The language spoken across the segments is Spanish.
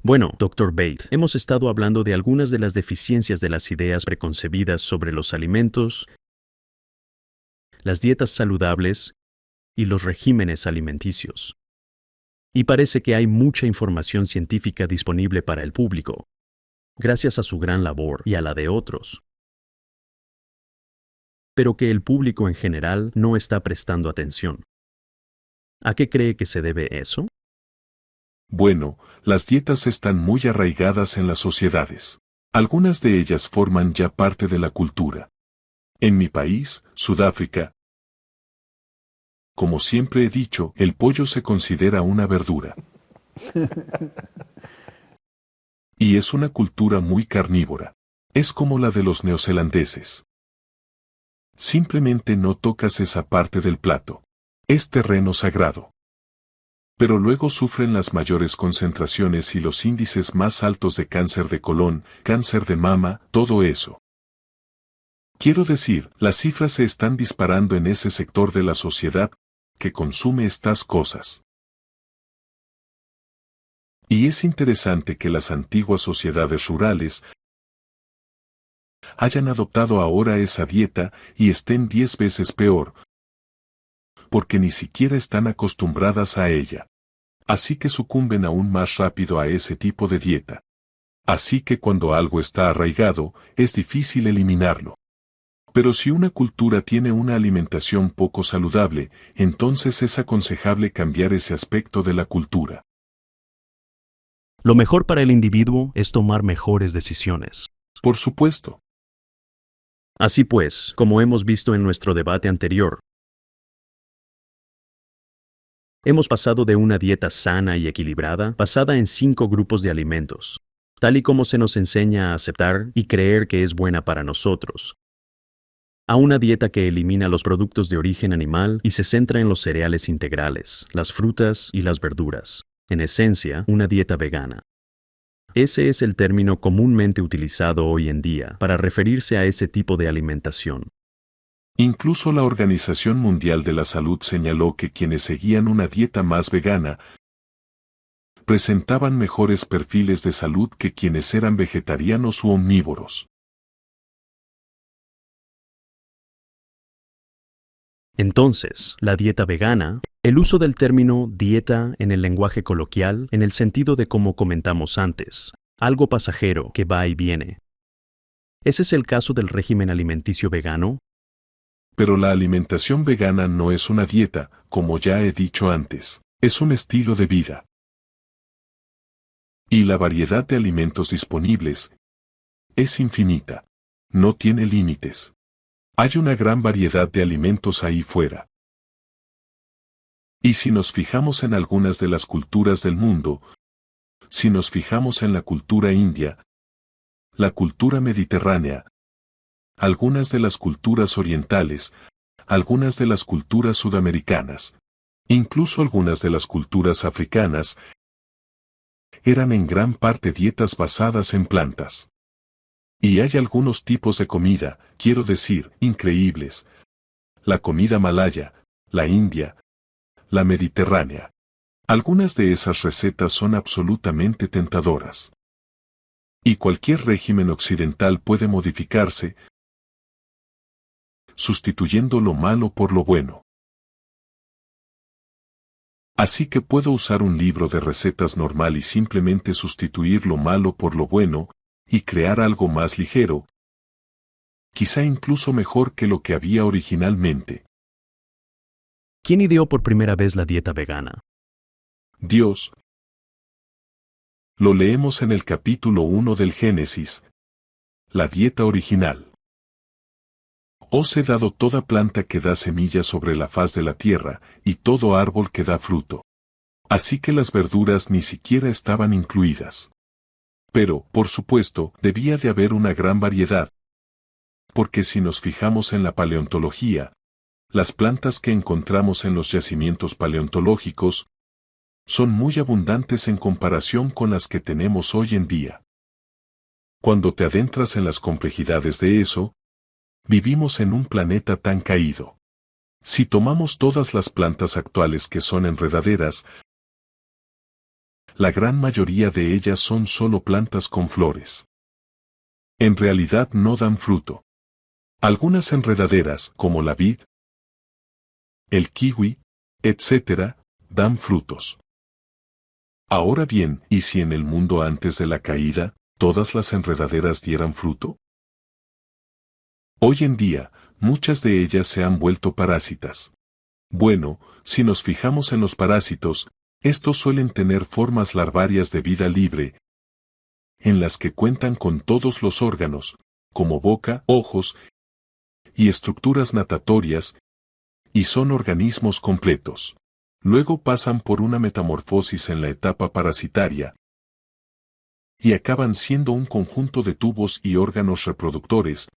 Bueno, Dr. Bate, hemos estado hablando de algunas de las deficiencias de las ideas preconcebidas sobre los alimentos, las dietas saludables y los regímenes alimenticios. Y parece que hay mucha información científica disponible para el público, gracias a su gran labor y a la de otros, pero que el público en general no está prestando atención. ¿A qué cree que se debe eso? Bueno, las dietas están muy arraigadas en las sociedades. Algunas de ellas forman ya parte de la cultura. En mi país, Sudáfrica, como siempre he dicho, el pollo se considera una verdura. Y es una cultura muy carnívora. Es como la de los neozelandeses. Simplemente no tocas esa parte del plato. Es terreno sagrado. Pero luego sufren las mayores concentraciones y los índices más altos de cáncer de colon, cáncer de mama, todo eso. Quiero decir, las cifras se están disparando en ese sector de la sociedad que consume estas cosas. Y es interesante que las antiguas sociedades rurales hayan adoptado ahora esa dieta y estén 10 veces peor, porque ni siquiera están acostumbradas a ella. Así que sucumben aún más rápido a ese tipo de dieta. Así que cuando algo está arraigado, es difícil eliminarlo. Pero si una cultura tiene una alimentación poco saludable, entonces es aconsejable cambiar ese aspecto de la cultura. Lo mejor para el individuo es tomar mejores decisiones. Por supuesto. Así pues, como hemos visto en nuestro debate anterior, hemos pasado de una dieta sana y equilibrada, basada en 5 grupos de alimentos, tal y como se nos enseña a aceptar y creer que es buena para nosotros, a una dieta que elimina los productos de origen animal y se centra en los cereales integrales, las frutas y las verduras. En esencia, una dieta vegana. Ese es el término comúnmente utilizado hoy en día para referirse a ese tipo de alimentación. Incluso la Organización Mundial de la Salud señaló que quienes seguían una dieta más vegana presentaban mejores perfiles de salud que quienes eran vegetarianos u omnívoros. Entonces, la dieta vegana, el uso del término dieta en el lenguaje coloquial, en el sentido de como comentamos antes, algo pasajero que va y viene. ¿Ese es el caso del régimen alimenticio vegano? Pero la alimentación vegana no es una dieta, como ya he dicho antes, es un estilo de vida. Y la variedad de alimentos disponibles es infinita. No tiene límites. Hay una gran variedad de alimentos ahí fuera. Y si nos fijamos en algunas de las culturas del mundo, si nos fijamos en la cultura india, la cultura mediterránea, algunas de las culturas orientales, algunas de las culturas sudamericanas, incluso algunas de las culturas africanas, eran en gran parte dietas basadas en plantas. Y hay algunos tipos de comida, quiero decir, increíbles. La comida malaya, la india, la mediterránea. Algunas de esas recetas son absolutamente tentadoras. Y cualquier régimen occidental puede modificarse, sustituyendo lo malo por lo bueno. Así que puedo usar un libro de recetas normal y simplemente sustituir lo malo por lo bueno, y crear algo más ligero, quizá incluso mejor que lo que había originalmente. ¿Quién ideó por primera vez la dieta vegana? Dios. Lo leemos en el capítulo 1 del Génesis. La dieta original. Os he dado toda planta que da semillas sobre la faz de la tierra, y todo árbol que da fruto. Así que las verduras ni siquiera estaban incluidas. Pero, por supuesto, debía de haber una gran variedad. Porque si nos fijamos en la paleontología, las plantas que encontramos en los yacimientos paleontológicos son muy abundantes en comparación con las que tenemos hoy en día. Cuando te adentras en las complejidades de eso, vivimos en un planeta tan caído. Si tomamos todas las plantas actuales que son enredaderas, la gran mayoría de ellas son solo plantas con flores. En realidad no dan fruto. Algunas enredaderas, como la vid, el kiwi, etc., dan frutos. Ahora bien, ¿y si en el mundo antes de la caída, todas las enredaderas dieran fruto? Hoy en día, muchas de ellas se han vuelto parásitas. Bueno, si nos fijamos en los parásitos, estos suelen tener formas larvarias de vida libre, en las que cuentan con todos los órganos, como boca, ojos y estructuras natatorias, y son organismos completos. Luego pasan por una metamorfosis en la etapa parasitaria, y acaban siendo un conjunto de tubos y órganos reproductores,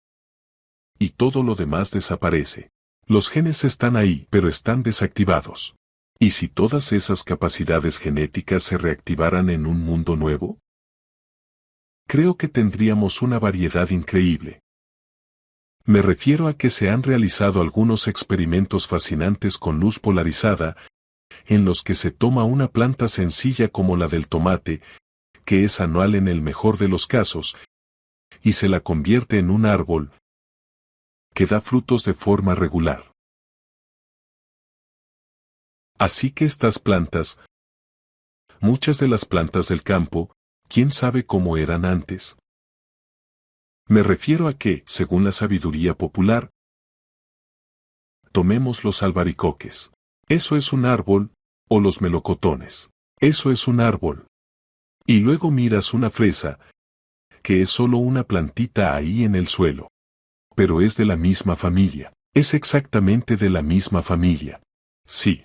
y todo lo demás desaparece. Los genes están ahí, pero están desactivados. ¿Y si todas esas capacidades genéticas se reactivaran en un mundo nuevo? Creo que tendríamos una variedad increíble. Me refiero a que se han realizado algunos experimentos fascinantes con luz polarizada, en los que se toma una planta sencilla como la del tomate, que es anual en el mejor de los casos, y se la convierte en un árbol, que da frutos de forma regular. Así que estas plantas, muchas de las plantas del campo, ¿quién sabe cómo eran antes? Me refiero a que, según la sabiduría popular, tomemos los albaricoques. Eso es un árbol, o los melocotones. Eso es un árbol. Y luego miras una fresa, que es solo una plantita ahí en el suelo. Pero es de la misma familia. Es exactamente de la misma familia. Sí.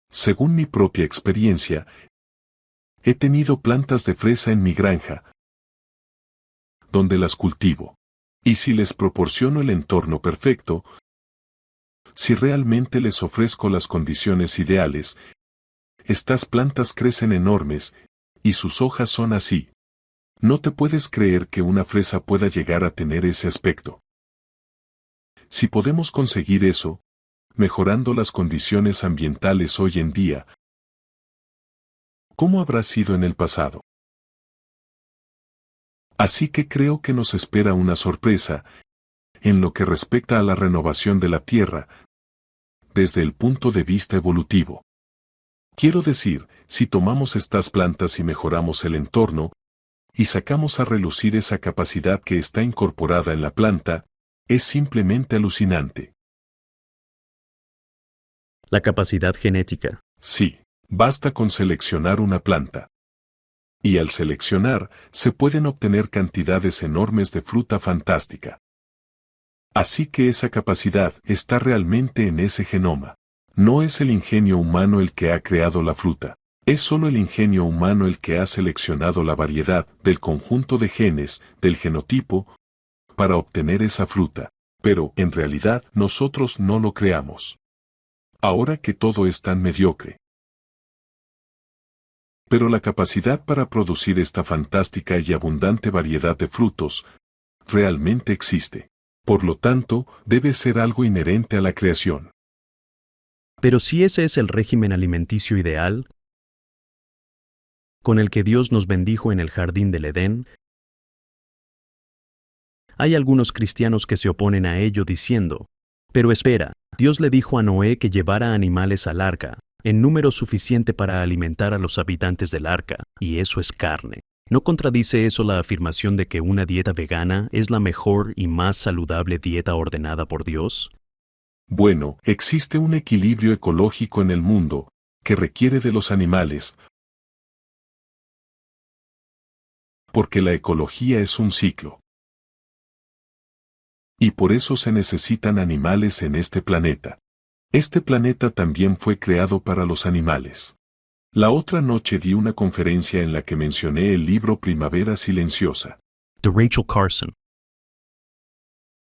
Según mi propia experiencia, he tenido plantas de fresa en mi granja, donde las cultivo. Y si les proporciono el entorno perfecto, si realmente les ofrezco las condiciones ideales, estas plantas crecen enormes, y sus hojas son así. No te puedes creer que una fresa pueda llegar a tener ese aspecto. Si podemos conseguir eso, mejorando las condiciones ambientales hoy en día, ¿cómo habrá sido en el pasado? Así que creo que nos espera una sorpresa, en lo que respecta a la renovación de la Tierra, desde el punto de vista evolutivo. Quiero decir, si tomamos estas plantas y mejoramos el entorno, y sacamos a relucir esa capacidad que está incorporada en la planta, es simplemente alucinante. La capacidad genética. Sí, basta con seleccionar una planta. Y al seleccionar, se pueden obtener cantidades enormes de fruta fantástica. Así que esa capacidad está realmente en ese genoma. No es el ingenio humano el que ha creado la fruta. Es solo el ingenio humano el que ha seleccionado la variedad del conjunto de genes, del genotipo, para obtener esa fruta. Pero, en realidad, nosotros no lo creamos. Ahora que todo es tan mediocre. Pero la capacidad para producir esta fantástica y abundante variedad de frutos, realmente existe. Por lo tanto, debe ser algo inherente a la creación. Pero si ese es el régimen alimenticio ideal, con el que Dios nos bendijo en el jardín del Edén, hay algunos cristianos que se oponen a ello diciendo, pero espera, Dios le dijo a Noé que llevara animales al arca, en número suficiente para alimentar a los habitantes del arca, y eso es carne. ¿No contradice eso la afirmación de que una dieta vegana es la mejor y más saludable dieta ordenada por Dios? Bueno, existe un equilibrio ecológico en el mundo, que requiere de los animales, porque la ecología es un ciclo. Y por eso se necesitan animales en este planeta. Este planeta también fue creado para los animales. La otra noche di una conferencia en la que mencioné el libro Primavera Silenciosa. De Rachel Carson.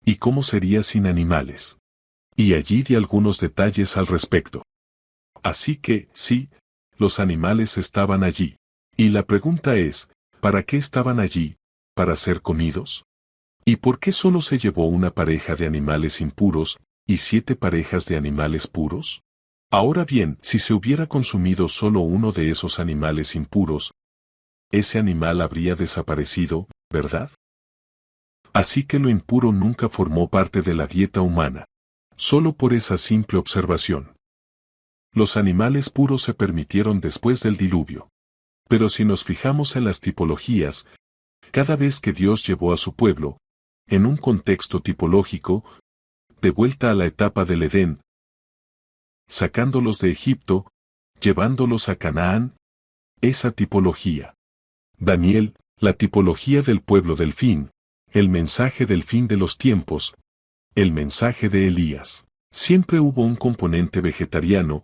¿Y cómo sería sin animales? Y allí di algunos detalles al respecto. Así que, sí, los animales estaban allí. Y la pregunta es, ¿para qué estaban allí? ¿Para ser comidos? ¿Y por qué solo se llevó una pareja de animales impuros y 7 parejas de animales puros? Ahora bien, si se hubiera consumido solo uno de esos animales impuros, ese animal habría desaparecido, ¿verdad? Así que lo impuro nunca formó parte de la dieta humana. Solo por esa simple observación. Los animales puros se permitieron después del diluvio. Pero si nos fijamos en las tipologías, cada vez que Dios llevó a su pueblo, en un contexto tipológico, de vuelta a la etapa del Edén, sacándolos de Egipto, llevándolos a Canaán, esa tipología. Daniel, la tipología del pueblo del fin, el mensaje del fin de los tiempos, el mensaje de Elías. Siempre hubo un componente vegetariano,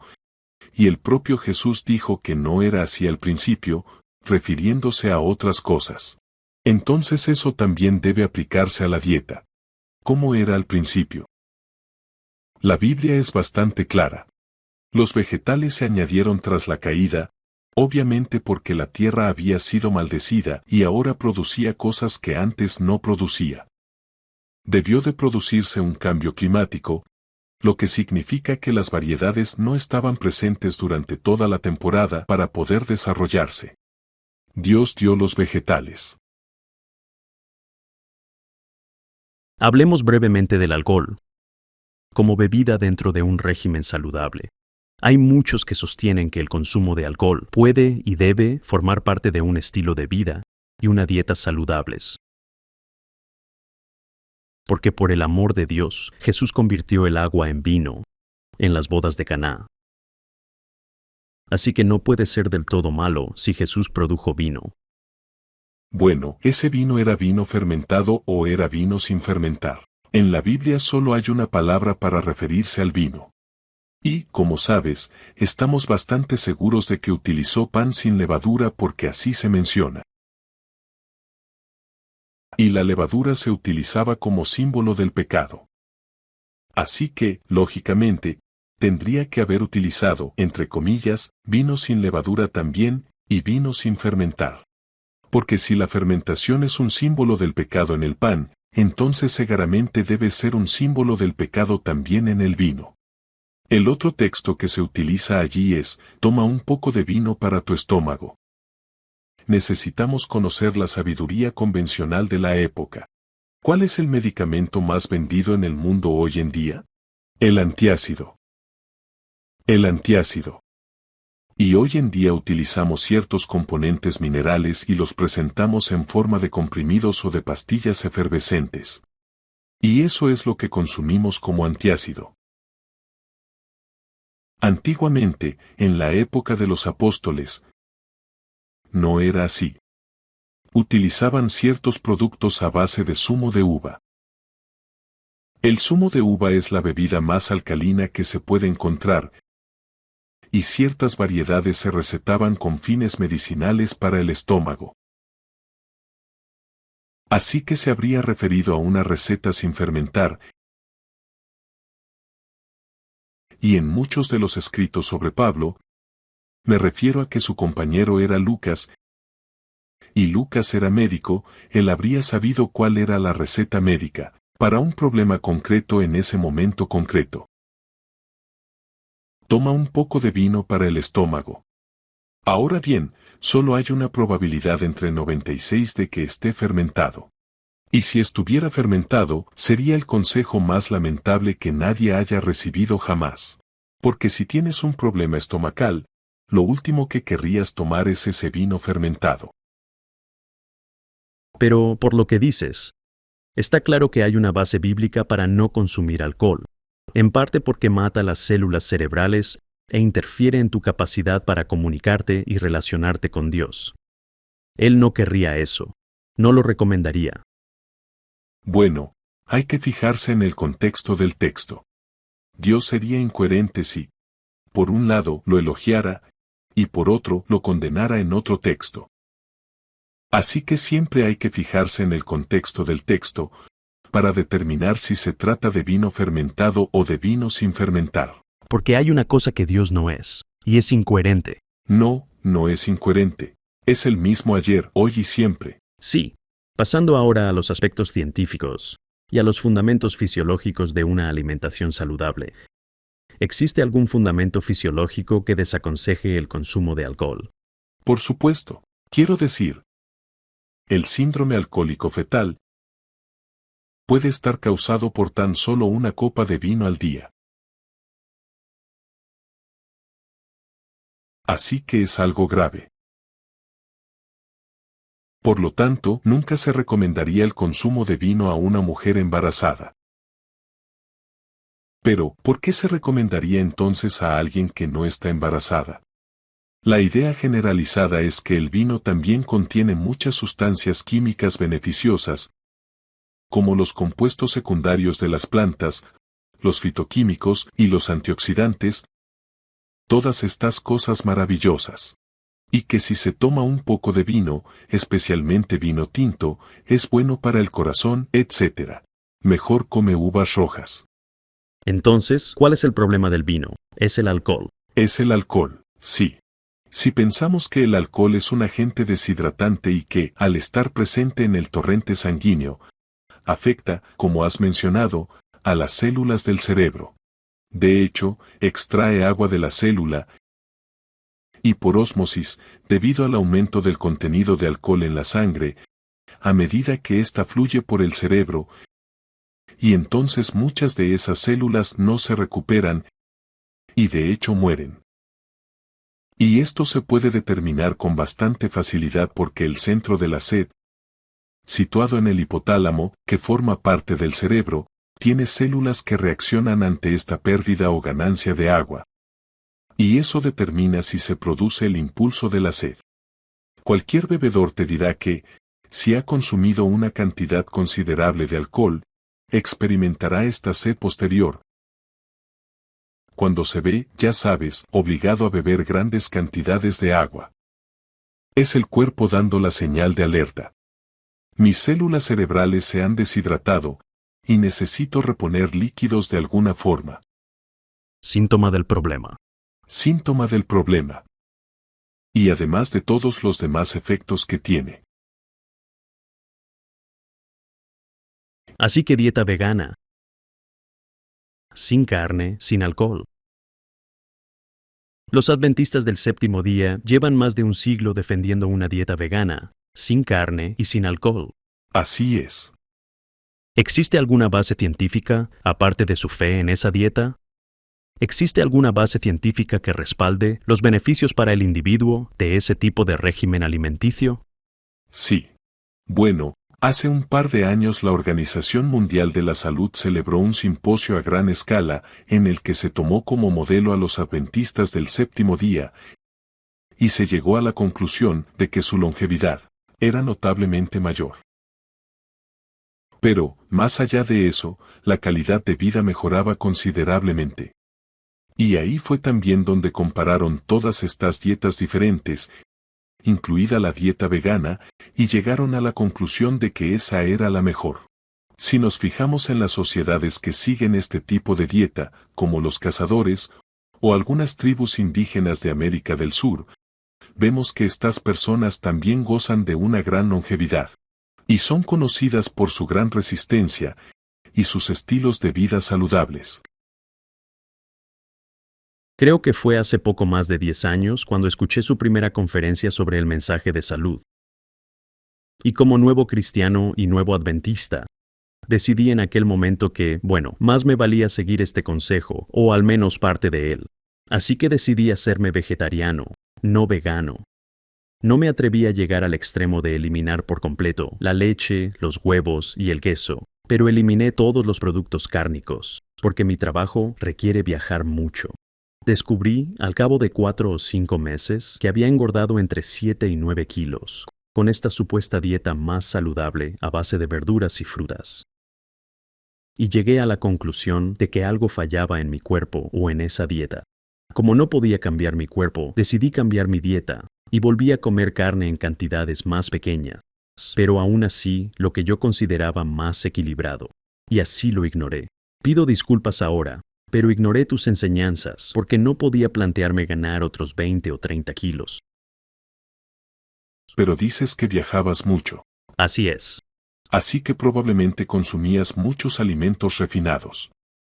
y el propio Jesús dijo que no era así al principio, refiriéndose a otras cosas. Entonces eso también debe aplicarse a la dieta. ¿Cómo era al principio? La Biblia es bastante clara. Los vegetales se añadieron tras la caída, obviamente porque la tierra había sido maldecida y ahora producía cosas que antes no producía. Debió de producirse un cambio climático, lo que significa que las variedades no estaban presentes durante toda la temporada para poder desarrollarse. Dios dio los vegetales. Hablemos brevemente del alcohol. Como bebida dentro de un régimen saludable. Hay muchos que sostienen que el consumo de alcohol puede y debe formar parte de un estilo de vida y una dieta saludables. Porque por el amor de Dios, Jesús convirtió el agua en vino en las bodas de Caná. Así que no puede ser del todo malo si Jesús produjo vino. Bueno, ¿ese vino era vino fermentado o era vino sin fermentar? En la Biblia solo hay una palabra para referirse al vino. Y, como sabes, estamos bastante seguros de que utilizó pan sin levadura porque así se menciona. Y la levadura se utilizaba como símbolo del pecado. Así que, lógicamente, tendría que haber utilizado, entre comillas, vino sin levadura también, y vino sin fermentar. Porque si la fermentación es un símbolo del pecado en el pan, entonces seguramente debe ser un símbolo del pecado también en el vino. El otro texto que se utiliza allí es, toma un poco de vino para tu estómago. Necesitamos conocer la sabiduría convencional de la época. ¿Cuál es el medicamento más vendido en el mundo hoy en día? El antiácido. El antiácido. Y hoy en día utilizamos ciertos componentes minerales y los presentamos en forma de comprimidos o de pastillas efervescentes. Y eso es lo que consumimos como antiácido. Antiguamente, en la época de los apóstoles, no era así. Utilizaban ciertos productos a base de zumo de uva. El zumo de uva es la bebida más alcalina que se puede encontrar, y ciertas variedades se recetaban con fines medicinales para el estómago. Así que se habría referido a una receta sin fermentar, y en muchos de los escritos sobre Pablo, me refiero a que su compañero era Lucas, y Lucas era médico, él habría sabido cuál era la receta médica, para un problema concreto en ese momento concreto. Toma un poco de vino para el estómago. Ahora bien, solo hay una probabilidad entre 96 de que esté fermentado. Y si estuviera fermentado, sería el consejo más lamentable que nadie haya recibido jamás. Porque si tienes un problema estomacal, lo último que querrías tomar es ese vino fermentado. Pero, por lo que dices, está claro que hay una base bíblica para no consumir alcohol, en parte porque mata las células cerebrales e interfiere en tu capacidad para comunicarte y relacionarte con Dios. Él no querría eso, no lo recomendaría. Bueno, hay que fijarse en el contexto del texto. Dios sería incoherente si, por un lado, lo elogiara, y por otro, lo condenara en otro texto. Así que siempre hay que fijarse en el contexto del texto, para determinar si se trata de vino fermentado o de vino sin fermentar. Porque hay una cosa que Dios no es, y es incoherente. No, no es incoherente. Es el mismo ayer, hoy y siempre. Sí, pasando ahora a los aspectos científicos y a los fundamentos fisiológicos de una alimentación saludable. ¿Existe algún fundamento fisiológico que desaconseje el consumo de alcohol? Por supuesto, quiero decir, el síndrome alcohólico fetal puede estar causado por tan solo una copa de vino al día. Así que es algo grave. Por lo tanto, nunca se recomendaría el consumo de vino a una mujer embarazada. Pero, ¿por qué se recomendaría entonces a alguien que no está embarazada? La idea generalizada es que el vino también contiene muchas sustancias químicas beneficiosas, como los compuestos secundarios de las plantas, los fitoquímicos y los antioxidantes, todas estas cosas maravillosas. Y que si se toma un poco de vino, especialmente vino tinto, es bueno para el corazón, etc. Mejor come uvas rojas. Entonces, ¿cuál es el problema del vino? Es el alcohol. Es el alcohol, sí. Si pensamos que el alcohol es un agente deshidratante y que, al estar presente en el torrente sanguíneo, afecta, como has mencionado, a las células del cerebro. De hecho, extrae agua de la célula y por ósmosis, debido al aumento del contenido de alcohol en la sangre, a medida que ésta fluye por el cerebro, y entonces muchas de esas células no se recuperan y de hecho mueren. Y esto se puede determinar con bastante facilidad porque el centro de la sed, situado en el hipotálamo, que forma parte del cerebro, tiene células que reaccionan ante esta pérdida o ganancia de agua. Y eso determina si se produce el impulso de la sed. Cualquier bebedor te dirá que, si ha consumido una cantidad considerable de alcohol, experimentará esta sed posterior. Cuando se ve, ya sabes, obligado a beber grandes cantidades de agua. Es el cuerpo dando la señal de alerta. Mis células cerebrales se han deshidratado, y necesito reponer líquidos de alguna forma. Síntoma del problema. Síntoma del problema. Y además de todos los demás efectos que tiene. Así que dieta vegana. Sin carne, sin alcohol. Los adventistas del séptimo día llevan más de un siglo defendiendo una dieta vegana, sin carne y sin alcohol. Así es. ¿Existe alguna base científica, aparte de su fe en esa dieta? ¿Existe alguna base científica que respalde los beneficios para el individuo de ese tipo de régimen alimenticio? Sí. Bueno, hace un par de años la Organización Mundial de la Salud celebró un simposio a gran escala en el que se tomó como modelo a los adventistas del séptimo día y se llegó a la conclusión de que su longevidad era notablemente mayor. Pero, más allá de eso, la calidad de vida mejoraba considerablemente. Y ahí fue también donde compararon todas estas dietas diferentes, incluida la dieta vegana, y llegaron a la conclusión de que esa era la mejor. Si nos fijamos en las sociedades que siguen este tipo de dieta, como los cazadores, o algunas tribus indígenas de América del Sur, vemos que estas personas también gozan de una gran longevidad. Y son conocidas por su gran resistencia, y sus estilos de vida saludables. Creo que fue hace poco más de 10 años cuando escuché su primera conferencia sobre el mensaje de salud. Y como nuevo cristiano y nuevo adventista, decidí en aquel momento que, bueno, más me valía seguir este consejo, o al menos parte de él. Así que decidí hacerme vegetariano, no vegano. No me atreví a llegar al extremo de eliminar por completo la leche, los huevos y el queso, pero eliminé todos los productos cárnicos, porque mi trabajo requiere viajar mucho. Descubrí, al cabo de 4 o 5 meses, que había engordado entre 7 y 9 kilos, con esta supuesta dieta más saludable a base de verduras y frutas. Y llegué a la conclusión de que algo fallaba en mi cuerpo o en esa dieta. Como no podía cambiar mi cuerpo, decidí cambiar mi dieta, y volví a comer carne en cantidades más pequeñas, pero aún así lo que yo consideraba más equilibrado. Y así lo ignoré. Pido disculpas ahora, pero ignoré tus enseñanzas porque no podía plantearme ganar otros 20 o 30 kilos. Pero dices que viajabas mucho. Así es. Así que probablemente consumías muchos alimentos refinados.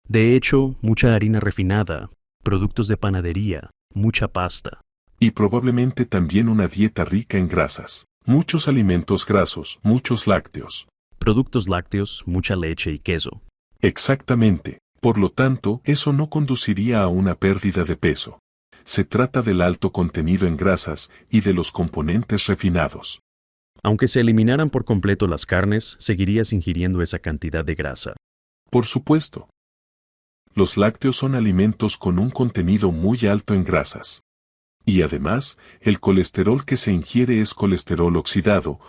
De hecho, mucha harina refinada, productos de panadería, mucha pasta. Y probablemente también una dieta rica en grasas. Muchos alimentos grasos, muchos lácteos. Productos lácteos, mucha leche y queso. Exactamente. Por lo tanto, eso no conduciría a una pérdida de peso. Se trata del alto contenido en grasas y de los componentes refinados. Aunque se eliminaran por completo las carnes, seguirías ingiriendo esa cantidad de grasa. Por supuesto. Los lácteos son alimentos con un contenido muy alto en grasas. Y además, el colesterol que se ingiere es colesterol oxidado,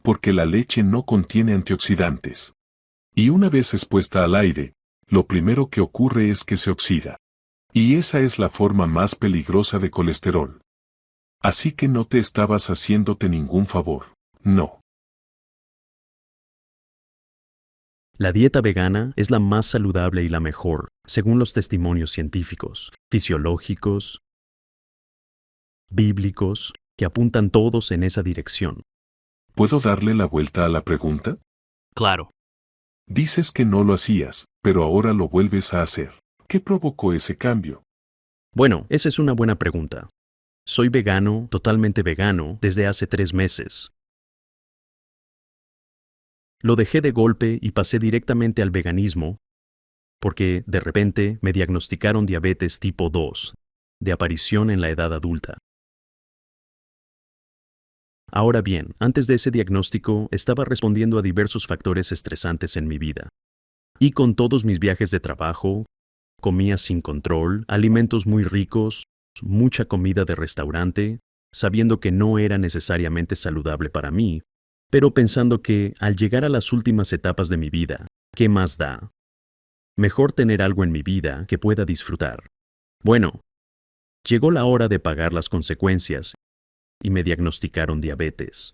porque la leche no contiene antioxidantes. Y una vez expuesta al aire, lo primero que ocurre es que se oxida. Y esa es la forma más peligrosa de colesterol. Así que no te estabas haciéndote ningún favor, no. La dieta vegana es la más saludable y la mejor, según los testimonios científicos, fisiológicos, bíblicos, que apuntan todos en esa dirección. ¿Puedo darle la vuelta a la pregunta? Claro. Dices que no lo hacías, pero ahora lo vuelves a hacer. ¿Qué provocó ese cambio? Bueno, esa es una buena pregunta. Soy vegano, totalmente vegano, desde hace 3 meses. Lo dejé de golpe y pasé directamente al veganismo, porque, de repente, me diagnosticaron diabetes tipo 2, de aparición en la edad adulta. Ahora bien, antes de ese diagnóstico, estaba respondiendo a diversos factores estresantes en mi vida. Y con todos mis viajes de trabajo, comía sin control, alimentos muy ricos, mucha comida de restaurante, sabiendo que no era necesariamente saludable para mí, pero pensando que, al llegar a las últimas etapas de mi vida, ¿qué más da? Mejor tener algo en mi vida que pueda disfrutar. Bueno, llegó la hora de pagar las consecuencias y me diagnosticaron diabetes.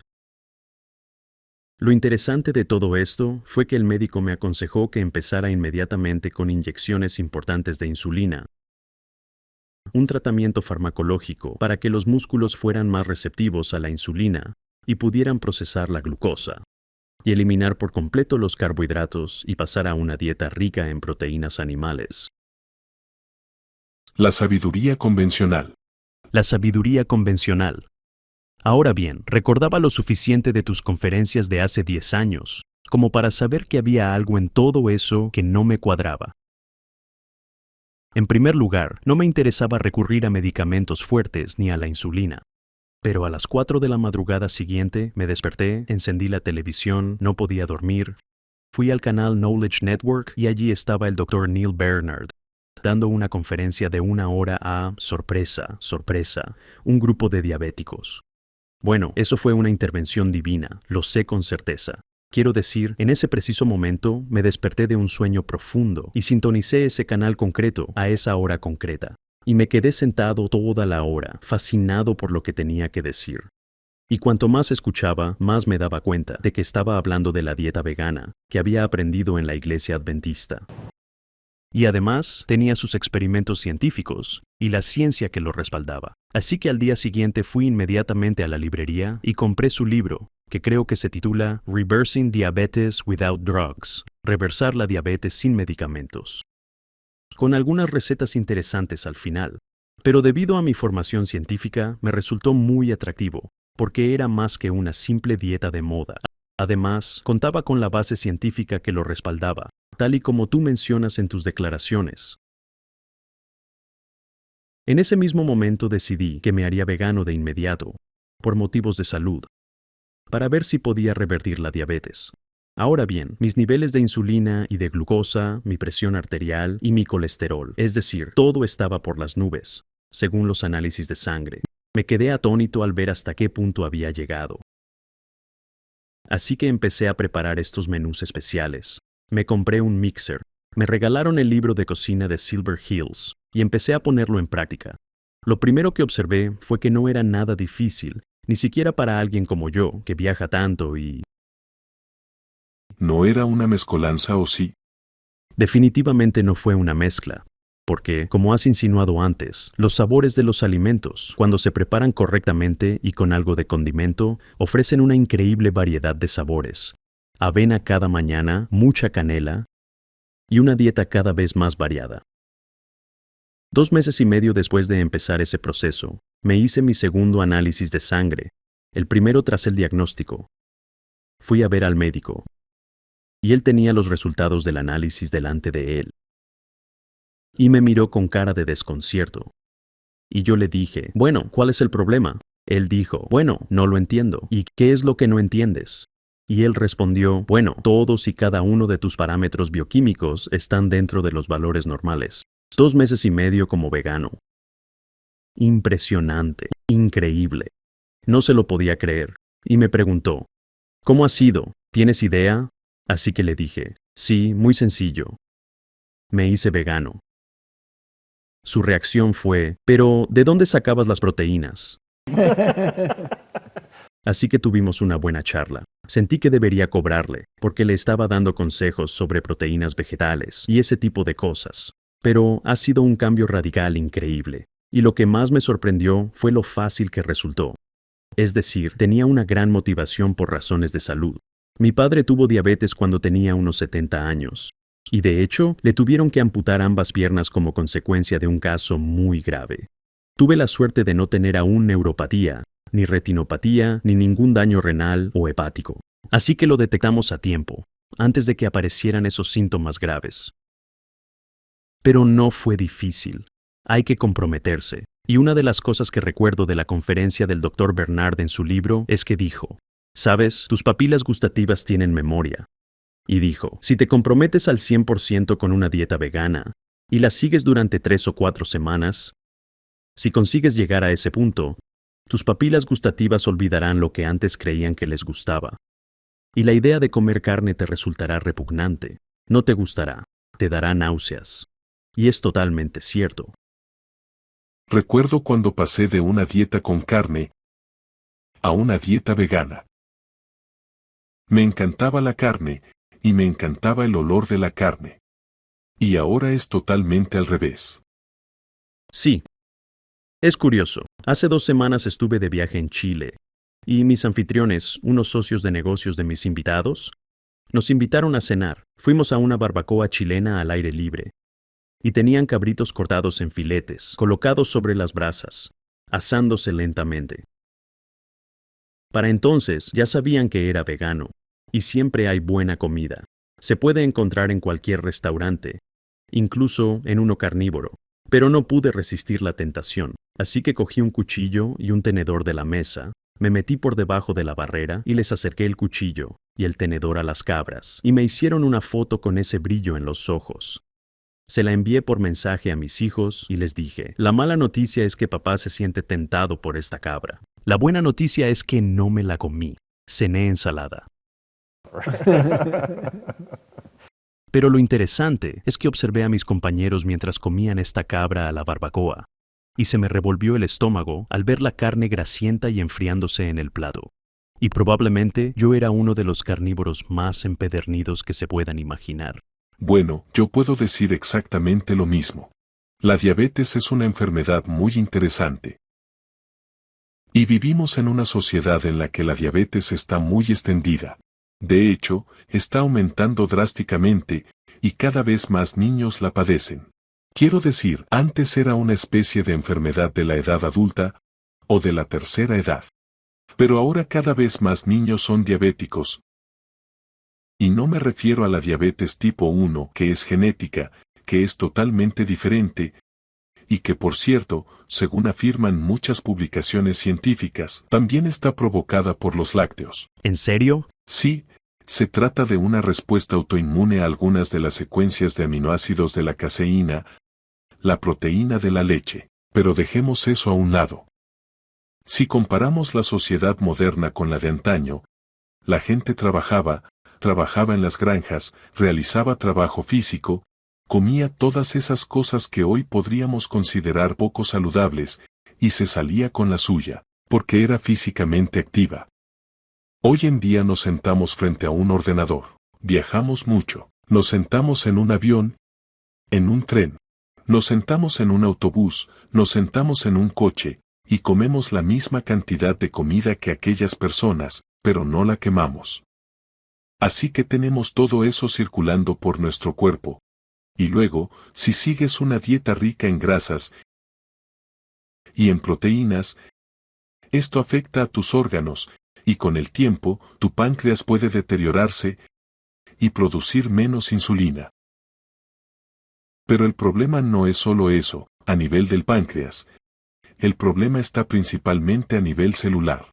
Lo interesante de todo esto fue que el médico me aconsejó que empezara inmediatamente con inyecciones importantes de insulina, un tratamiento farmacológico para que los músculos fueran más receptivos a la insulina y pudieran procesar la glucosa, y eliminar por completo los carbohidratos y pasar a una dieta rica en proteínas animales. La sabiduría convencional. La sabiduría convencional. Ahora bien, recordaba lo suficiente de tus conferencias de hace 10 años, como para saber que había algo en todo eso que no me cuadraba. En primer lugar, no me interesaba recurrir a medicamentos fuertes ni a la insulina. Pero a las 4 de la madrugada siguiente me desperté, encendí la televisión, no podía dormir. Fui al canal Knowledge Network y allí estaba el Dr. Neil Bernard, dando una conferencia de 1 hora a, sorpresa, un grupo de diabéticos. Bueno, eso fue una intervención divina, lo sé con certeza. Quiero decir, en ese preciso momento me desperté de un sueño profundo y sintonicé ese canal concreto a esa hora concreta. Y me quedé sentado toda la hora, fascinado por lo que tenía que decir. Y cuanto más escuchaba, más me daba cuenta de que estaba hablando de la dieta vegana que había aprendido en la iglesia adventista. Y además tenía sus experimentos científicos y la ciencia que lo respaldaba. Así que al día siguiente fui inmediatamente a la librería y compré su libro, que creo que se titula Reversing Diabetes Without Drugs, reversar la diabetes sin medicamentos, con algunas recetas interesantes al final. Pero debido a mi formación científica, me resultó muy atractivo, porque era más que una simple dieta de moda. Además, contaba con la base científica que lo respaldaba, tal y como tú mencionas en tus declaraciones. En ese mismo momento decidí que me haría vegano de inmediato, por motivos de salud, para ver si podía revertir la diabetes. Ahora bien, mis niveles de insulina y de glucosa, mi presión arterial y mi colesterol, es decir, todo estaba por las nubes, según los análisis de sangre. Me quedé atónito al ver hasta qué punto había llegado. Así que empecé a preparar estos menús especiales. Me compré un mixer, me regalaron el libro de cocina de Silver Hills y empecé a ponerlo en práctica. Lo primero que observé fue que no era nada difícil, ni siquiera para alguien como yo, que viaja tanto y... ¿No era una mezcolanza o sí? Definitivamente no fue una mezcla, porque, como has insinuado antes, los sabores de los alimentos, cuando se preparan correctamente y con algo de condimento, ofrecen una increíble variedad de sabores. Avena cada mañana, mucha canela, y una dieta cada vez más variada. 2 meses y medio después de empezar ese proceso, me hice mi segundo análisis de sangre, el primero tras el diagnóstico. Fui a ver al médico, y él tenía los resultados del análisis delante de él. Y me miró con cara de desconcierto. Y yo le dije, bueno, ¿cuál es el problema? Él dijo, bueno, no lo entiendo. ¿Y qué es lo que no entiendes? Y él respondió, bueno, todos y cada uno de tus parámetros bioquímicos están dentro de los valores normales. 2 meses y medio como vegano. Impresionante, increíble. No se lo podía creer. Y me preguntó, ¿cómo ha sido? ¿Tienes idea? Así que le dije, sí, muy sencillo. Me hice vegano. Su reacción fue, pero ¿de dónde sacabas las proteínas? Así que tuvimos una buena charla. Sentí que debería cobrarle, porque le estaba dando consejos sobre proteínas vegetales y ese tipo de cosas. Pero ha sido un cambio radical increíble. Y lo que más me sorprendió fue lo fácil que resultó. Es decir, tenía una gran motivación por razones de salud. Mi padre tuvo diabetes cuando tenía unos 70 años. Y de hecho, le tuvieron que amputar ambas piernas como consecuencia de un caso muy grave. Tuve la suerte de no tener aún neuropatía, ni retinopatía, ni ningún daño renal o hepático. Así que lo detectamos a tiempo, antes de que aparecieran esos síntomas graves. Pero no fue difícil. Hay que comprometerse. Y una de las cosas que recuerdo de la conferencia del Dr. Bernard en su libro es que dijo, ¿sabes? Tus papilas gustativas tienen memoria. Y dijo, si te comprometes al 100% con una dieta vegana y la sigues durante 3 o 4 semanas, si consigues llegar a ese punto, tus papilas gustativas olvidarán lo que antes creían que les gustaba. Y la idea de comer carne te resultará repugnante, no te gustará, te dará náuseas. Y es totalmente cierto. Recuerdo cuando pasé de una dieta con carne a una dieta vegana. Me encantaba la carne, y me encantaba el olor de la carne. Y ahora es totalmente al revés. Sí. Es curioso. Hace 2 semanas estuve de viaje en Chile, y mis anfitriones, unos socios de negocios de mis invitados, nos invitaron a cenar. Fuimos a una barbacoa chilena al aire libre, y tenían cabritos cortados en filetes, colocados sobre las brasas, asándose lentamente. Para entonces ya sabían que era vegano, y siempre hay buena comida. Se puede encontrar en cualquier restaurante, incluso en uno carnívoro. Pero no pude resistir la tentación, así que cogí un cuchillo y un tenedor de la mesa, me metí por debajo de la barrera y les acerqué el cuchillo y el tenedor a las cabras, y me hicieron una foto con ese brillo en los ojos. Se la envié por mensaje a mis hijos y les dije, la mala noticia es que papá se siente tentado por esta cabra. La buena noticia es que no me la comí, cené ensalada. Pero lo interesante es que observé a mis compañeros mientras comían esta cabra a la barbacoa, y se me revolvió el estómago al ver la carne grasienta y enfriándose en el plato. Y probablemente yo era uno de los carnívoros más empedernidos que se puedan imaginar. Bueno, yo puedo decir exactamente lo mismo. La diabetes es una enfermedad muy interesante. Y vivimos en una sociedad en la que la diabetes está muy extendida. De hecho, está aumentando drásticamente, y cada vez más niños la padecen. Quiero decir, antes era una especie de enfermedad de la edad adulta, o de la tercera edad. Pero ahora cada vez más niños son diabéticos. Y no me refiero a la diabetes tipo 1, que es genética, que es totalmente diferente, y que por cierto, según afirman muchas publicaciones científicas, también está provocada por los lácteos. ¿En serio? Sí, se trata de una respuesta autoinmune a algunas de las secuencias de aminoácidos de la caseína, la proteína de la leche. Pero dejemos eso a un lado. Si comparamos la sociedad moderna con la de antaño, la gente trabajaba en las granjas, realizaba trabajo físico, comía todas esas cosas que hoy podríamos considerar poco saludables, y se salía con la suya, porque era físicamente activa. Hoy en día nos sentamos frente a un ordenador, viajamos mucho, nos sentamos en un avión, en un tren, nos sentamos en un autobús, nos sentamos en un coche, y comemos la misma cantidad de comida que aquellas personas, pero no la quemamos. Así que tenemos todo eso circulando por nuestro cuerpo, Y luego, si sigues una dieta rica en grasas y en proteínas, esto afecta a tus órganos, y con el tiempo, tu páncreas puede deteriorarse y producir menos insulina. Pero el problema no es solo eso, a nivel del páncreas. El problema está principalmente a nivel celular.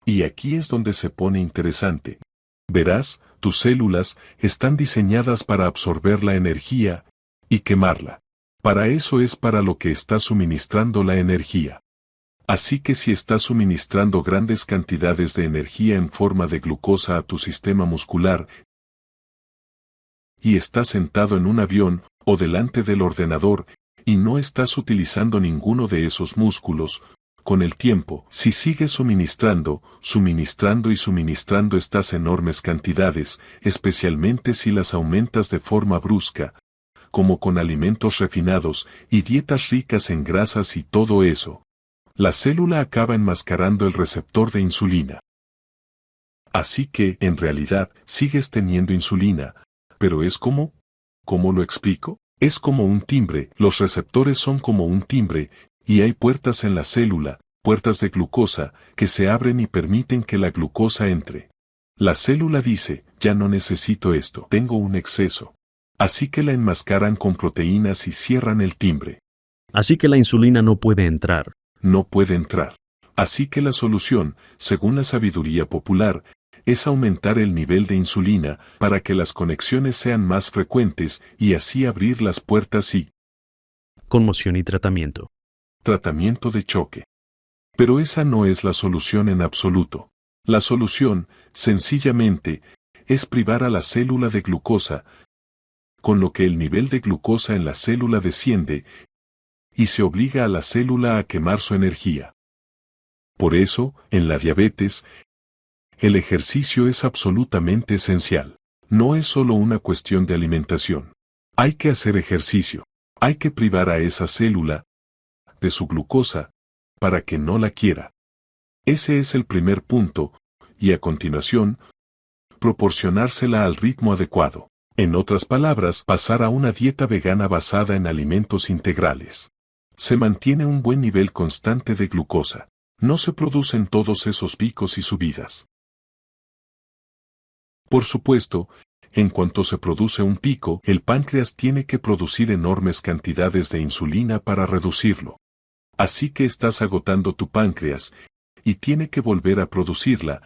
Y aquí es donde se pone interesante. Verás, tus células están diseñadas para absorber la energía y quemarla. Para eso es para lo que está suministrando la energía. Así que si estás suministrando grandes cantidades de energía en forma de glucosa a tu sistema muscular y estás sentado en un avión o delante del ordenador y no estás utilizando ninguno de esos músculos, con el tiempo, si sigues suministrando estas enormes cantidades, especialmente si las aumentas de forma brusca, como con alimentos refinados y dietas ricas en grasas y todo eso, la célula acaba enmascarando el receptor de insulina. Así que, en realidad, sigues teniendo insulina, pero es como, ¿cómo lo explico? Es como un timbre, los receptores son como un timbre, y hay puertas en la célula, puertas de glucosa, que se abren y permiten que la glucosa entre. La célula dice, ya no necesito esto, tengo un exceso. Así que la enmascaran con proteínas y cierran el timbre. Así que la insulina no puede entrar. No puede entrar. Así que la solución, según la sabiduría popular, es aumentar el nivel de insulina para que las conexiones sean más frecuentes y así abrir las puertas y Conmoción y tratamiento. tratamiento de choque. Pero esa no es la solución en absoluto. La solución, sencillamente, es privar a la célula de glucosa, con lo que el nivel de glucosa en la célula desciende y se obliga a la célula a quemar su energía. Por eso, en la diabetes, el ejercicio es absolutamente esencial. No es solo una cuestión de alimentación. Hay que hacer ejercicio. Hay que privar a esa célula de su glucosa para que no la quiera. Ese es el primer punto, y a continuación, proporcionársela al ritmo adecuado. En otras palabras, pasar a una dieta vegana basada en alimentos integrales. Se mantiene un buen nivel constante de glucosa. No se producen todos esos picos y subidas. Por supuesto, en cuanto se produce un pico, el páncreas tiene que producir enormes cantidades de insulina para reducirlo. Así que estás agotando tu páncreas, y tiene que volver a producirla,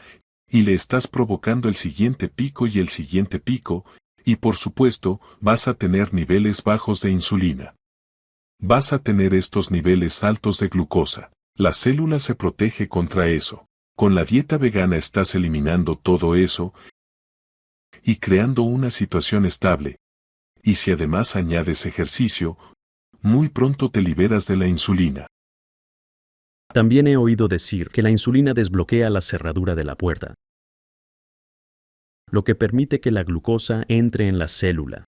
y le estás provocando el siguiente pico y el siguiente pico, y por supuesto, vas a tener niveles bajos de insulina. Vas a tener estos niveles altos de glucosa. La célula se protege contra eso. Con la dieta vegana estás eliminando todo eso y creando una situación estable. Y si además añades ejercicio, muy pronto te liberas de la insulina. También he oído decir que la insulina desbloquea la cerradura de la puerta, lo que permite que la glucosa entre en la célula,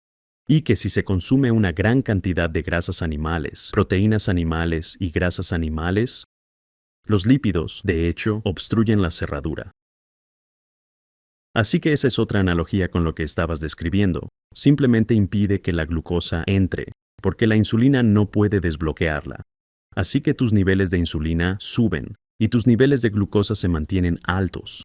y que si se consume una gran cantidad de grasas animales, proteínas animales y grasas animales, los lípidos, de hecho, obstruyen la cerradura. Así que esa es otra analogía con lo que estabas describiendo. Simplemente impide que la glucosa entre, porque la insulina no puede desbloquearla. Así que tus niveles de insulina suben y tus niveles de glucosa se mantienen altos,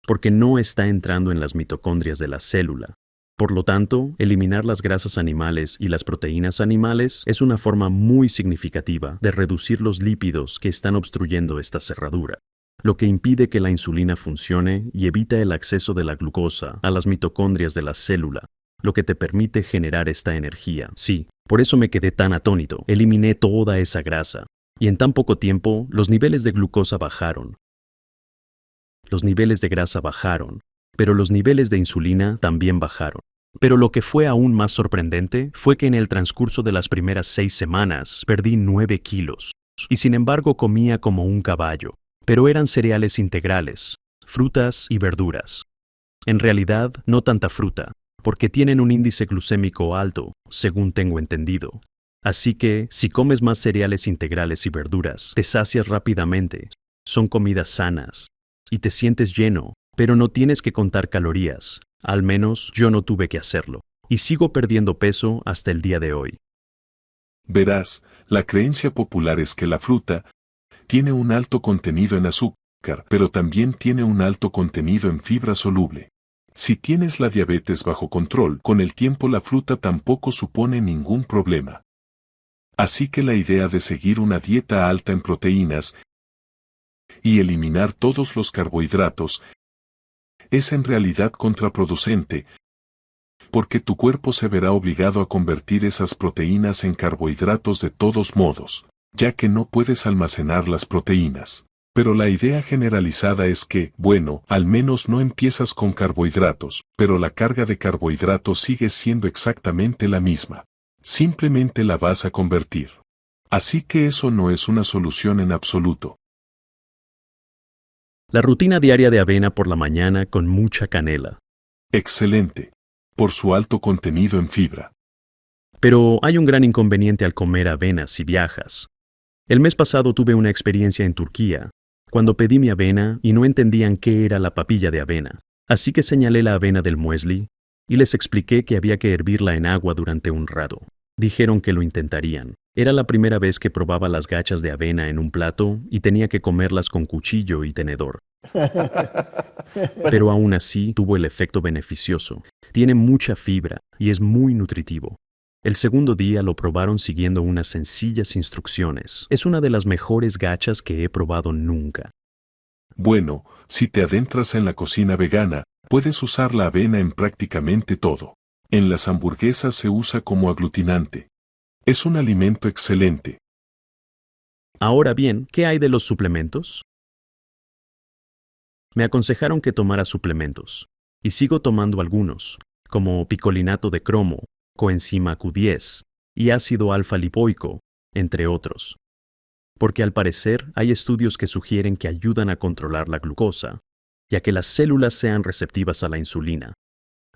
porque no está entrando en las mitocondrias de la célula. Por lo tanto, eliminar las grasas animales y las proteínas animales es una forma muy significativa de reducir los lípidos que están obstruyendo esta cerradura, lo que impide que la insulina funcione y evita el acceso de la glucosa a las mitocondrias de la célula, lo que te permite generar esta energía. Sí, por eso me quedé tan atónito. Eliminé toda esa grasa, y en tan poco tiempo los niveles de glucosa bajaron. Los niveles de grasa bajaron, pero los niveles de insulina también bajaron. Pero lo que fue aún más sorprendente fue que en el transcurso de las primeras 6 semanas perdí 9 kilos, y sin embargo comía como un caballo, pero eran cereales integrales, frutas y verduras. En realidad, no tanta fruta, porque tienen un índice glucémico alto, según tengo entendido. Así que, si comes más cereales integrales y verduras, te sacias rápidamente, son comidas sanas, y te sientes lleno, pero no tienes que contar calorías. Al menos yo no tuve que hacerlo. y sigo perdiendo peso hasta el día de hoy. Verás, la creencia popular es que la fruta tiene un alto contenido en azúcar, pero también tiene un alto contenido en fibra soluble. Si tienes la diabetes bajo control, con el tiempo la fruta tampoco supone ningún problema. Así que la idea de seguir una dieta alta en proteínas y eliminar todos los carbohidratos es en realidad contraproducente, porque tu cuerpo se verá obligado a convertir esas proteínas en carbohidratos de todos modos, ya que no puedes almacenar las proteínas. Pero la idea generalizada es que, bueno, al menos no empiezas con carbohidratos, pero la carga de carbohidratos sigue siendo exactamente la misma. Simplemente la vas a convertir. Así que eso no es una solución en absoluto. La rutina diaria de avena por la mañana con mucha canela. Excelente. Por su alto contenido en fibra. Pero hay un gran inconveniente al comer avena si viajas. El mes pasado tuve una experiencia en Turquía, cuando pedí mi avena y no entendían qué era la papilla de avena. Así que señalé la avena del muesli y les expliqué que había que hervirla en agua durante un rato. Dijeron que lo intentarían. Era la primera vez que probaba las gachas de avena en un plato y tenía que comerlas con cuchillo y tenedor. Pero aún así tuvo el efecto beneficioso. Tiene mucha fibra y es muy nutritivo. El segundo día lo probaron siguiendo unas sencillas instrucciones. Es una de las mejores gachas que he probado nunca. Bueno, si te adentras en la cocina vegana, puedes usar la avena en prácticamente todo. En las hamburguesas se usa como aglutinante. Es un alimento excelente. Ahora bien, ¿qué hay de los suplementos? Me aconsejaron que tomara suplementos, y sigo tomando algunos, como picolinato de cromo, coenzima Q10 y ácido alfa-lipoico, entre otros. Porque al parecer hay estudios que sugieren que ayudan a controlar la glucosa, y a que las células sean receptivas a la insulina,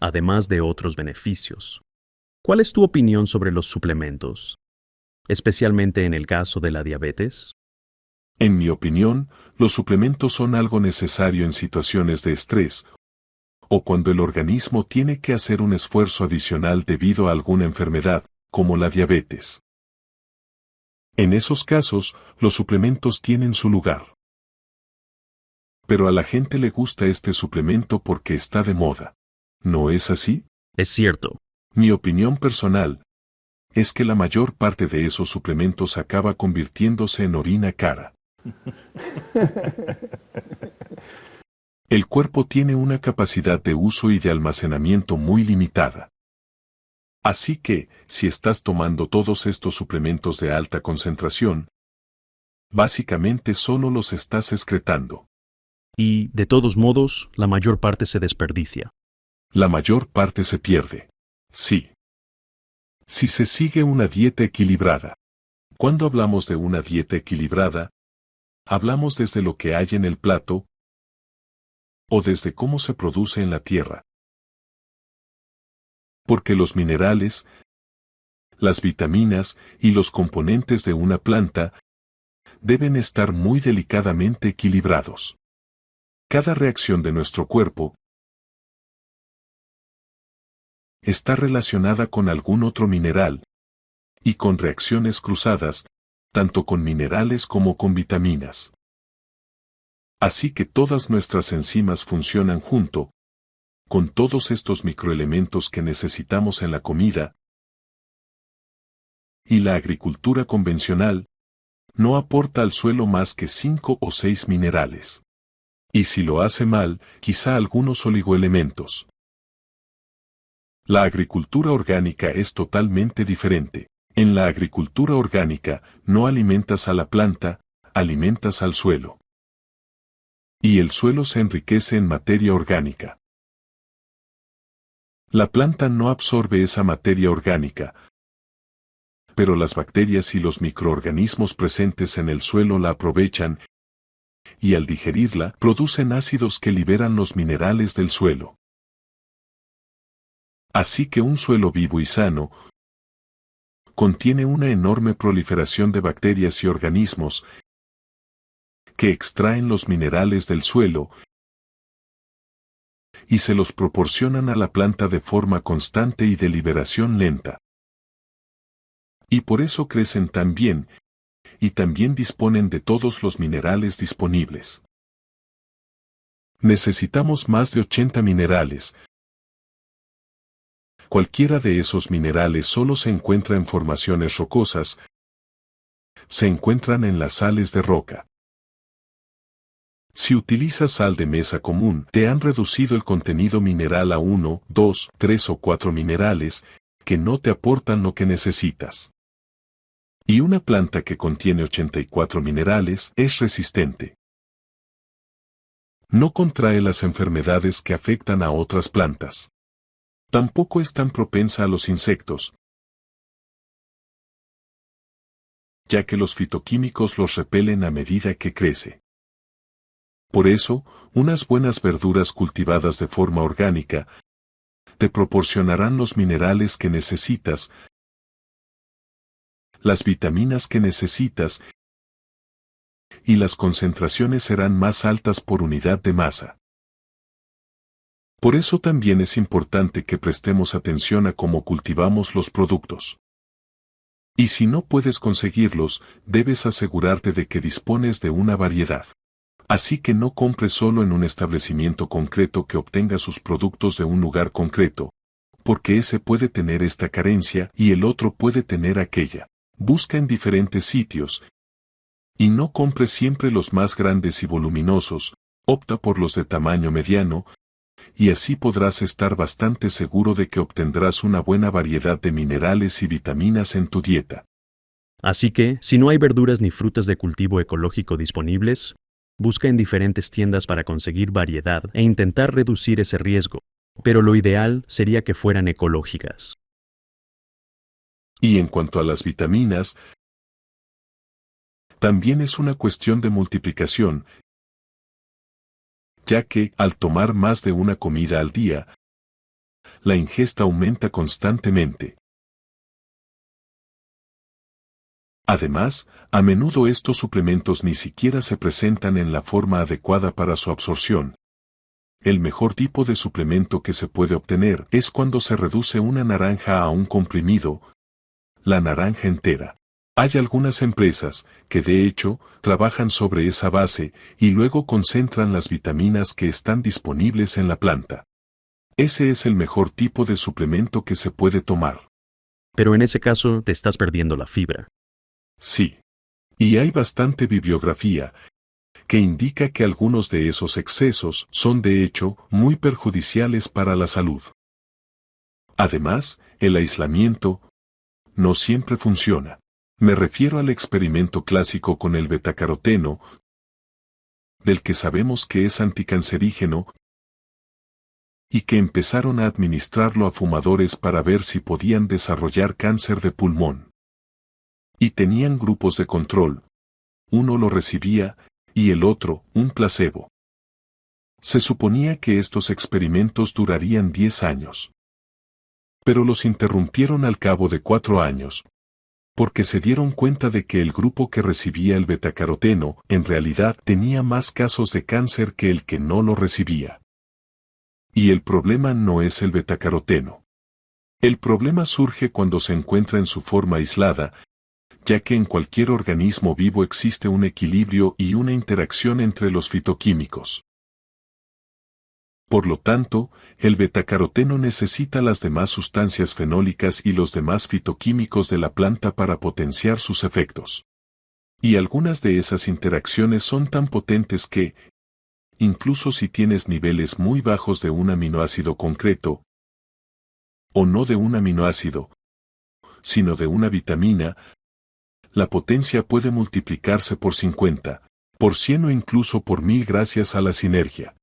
además de otros beneficios. ¿Cuál es tu opinión sobre los suplementos, especialmente en el caso de la diabetes? En mi opinión, los suplementos son algo necesario en situaciones de estrés o cuando el organismo tiene que hacer un esfuerzo adicional debido a alguna enfermedad, como la diabetes. En esos casos, los suplementos tienen su lugar. Pero a la gente le gusta este suplemento porque está de moda. ¿No es así? Es cierto. Mi opinión personal es que la mayor parte de esos suplementos acaba convirtiéndose en orina cara. El cuerpo tiene una capacidad de uso y de almacenamiento muy limitada. Así que, si estás tomando todos estos suplementos de alta concentración, básicamente solo los estás excretando. Y, de todos modos, la mayor parte se desperdicia. La mayor parte se pierde. Sí. Si se sigue una dieta equilibrada. Cuando hablamos de una dieta equilibrada, hablamos desde lo que hay en el plato o desde cómo se produce en la tierra. Porque los minerales, las vitaminas y los componentes de una planta deben estar muy delicadamente equilibrados. Cada reacción de nuestro cuerpo está relacionada con algún otro mineral y con reacciones cruzadas, tanto con minerales como con vitaminas. Así que todas nuestras enzimas funcionan junto con todos estos microelementos que necesitamos en la comida, y la agricultura convencional no aporta al suelo más que 5 o 6 minerales. Y si lo hace mal, quizá algunos oligoelementos. La agricultura orgánica es totalmente diferente. En la agricultura orgánica, no alimentas a la planta, alimentas al suelo. Y el suelo se enriquece en materia orgánica. La planta no absorbe esa materia orgánica, pero las bacterias y los microorganismos presentes en el suelo la aprovechan y al digerirla producen ácidos que liberan los minerales del suelo. Así que un suelo vivo y sano contiene una enorme proliferación de bacterias y organismos que extraen los minerales del suelo y se los proporcionan a la planta de forma constante y de liberación lenta. Y por eso crecen tan bien, y también disponen de todos los minerales disponibles. Necesitamos más de 80 minerales. Cualquiera de esos minerales solo se encuentra en formaciones rocosas, se encuentran en las sales de roca. Si utilizas sal de mesa común, te han reducido el contenido mineral a 1, 2, 3 o 4 minerales, que no te aportan lo que necesitas. Y una planta que contiene 84 minerales es resistente. No contrae las enfermedades que afectan a otras plantas. Tampoco es tan propensa a los insectos, ya que los fitoquímicos los repelen a medida que crece. Por eso, unas buenas verduras cultivadas de forma orgánica te proporcionarán los minerales que necesitas, las vitaminas que necesitas, y las concentraciones serán más altas por unidad de masa. Por eso también es importante que prestemos atención a cómo cultivamos los productos. Y si no puedes conseguirlos, debes asegurarte de que dispones de una variedad. Así que no compres solo en un establecimiento concreto que obtenga sus productos de un lugar concreto, porque ese puede tener esta carencia y el otro puede tener aquella. Busca en diferentes sitios, y no compres siempre los más grandes y voluminosos, opta por los de tamaño mediano, y así podrás estar bastante seguro de que obtendrás una buena variedad de minerales y vitaminas en tu dieta. Así que, si no hay verduras ni frutas de cultivo ecológico disponibles, busca en diferentes tiendas para conseguir variedad e intentar reducir ese riesgo, pero lo ideal sería que fueran ecológicas. Y en cuanto a las vitaminas, también es una cuestión de multiplicación, ya que, al tomar más de una comida al día, la ingesta aumenta constantemente. Además, a menudo estos suplementos ni siquiera se presentan en la forma adecuada para su absorción. El mejor tipo de suplemento que se puede obtener es cuando se reduce una naranja a un comprimido, la naranja entera. Hay algunas empresas que de hecho trabajan sobre esa base y luego concentran las vitaminas que están disponibles en la planta. Ese es el mejor tipo de suplemento que se puede tomar. Pero en ese caso te estás perdiendo la fibra. Sí. Y hay bastante bibliografía que indica que algunos de esos excesos son de hecho muy perjudiciales para la salud. Además, el aislamiento no siempre funciona. Me refiero al experimento clásico con el betacaroteno, del que sabemos que es anticancerígeno, y que empezaron a administrarlo a fumadores para ver si podían desarrollar cáncer de pulmón. Y tenían grupos de control. Uno lo recibía, y el otro, un placebo. Se suponía que estos experimentos durarían 10 años. Pero los interrumpieron al cabo de 4 años, porque se dieron cuenta de que el grupo que recibía el betacaroteno, en realidad tenía más casos de cáncer que el que no lo recibía. Y el problema no es el betacaroteno. El problema surge cuando se encuentra en su forma aislada, ya que en cualquier organismo vivo existe un equilibrio y una interacción entre los fitoquímicos. Por lo tanto, el betacaroteno necesita las demás sustancias fenólicas y los demás fitoquímicos de la planta para potenciar sus efectos. Y algunas de esas interacciones son tan potentes que, incluso si tienes niveles muy bajos de un aminoácido concreto, o no de un aminoácido, sino de una vitamina, la potencia puede multiplicarse por 50, por 100 o incluso por 1000 gracias a la sinergia.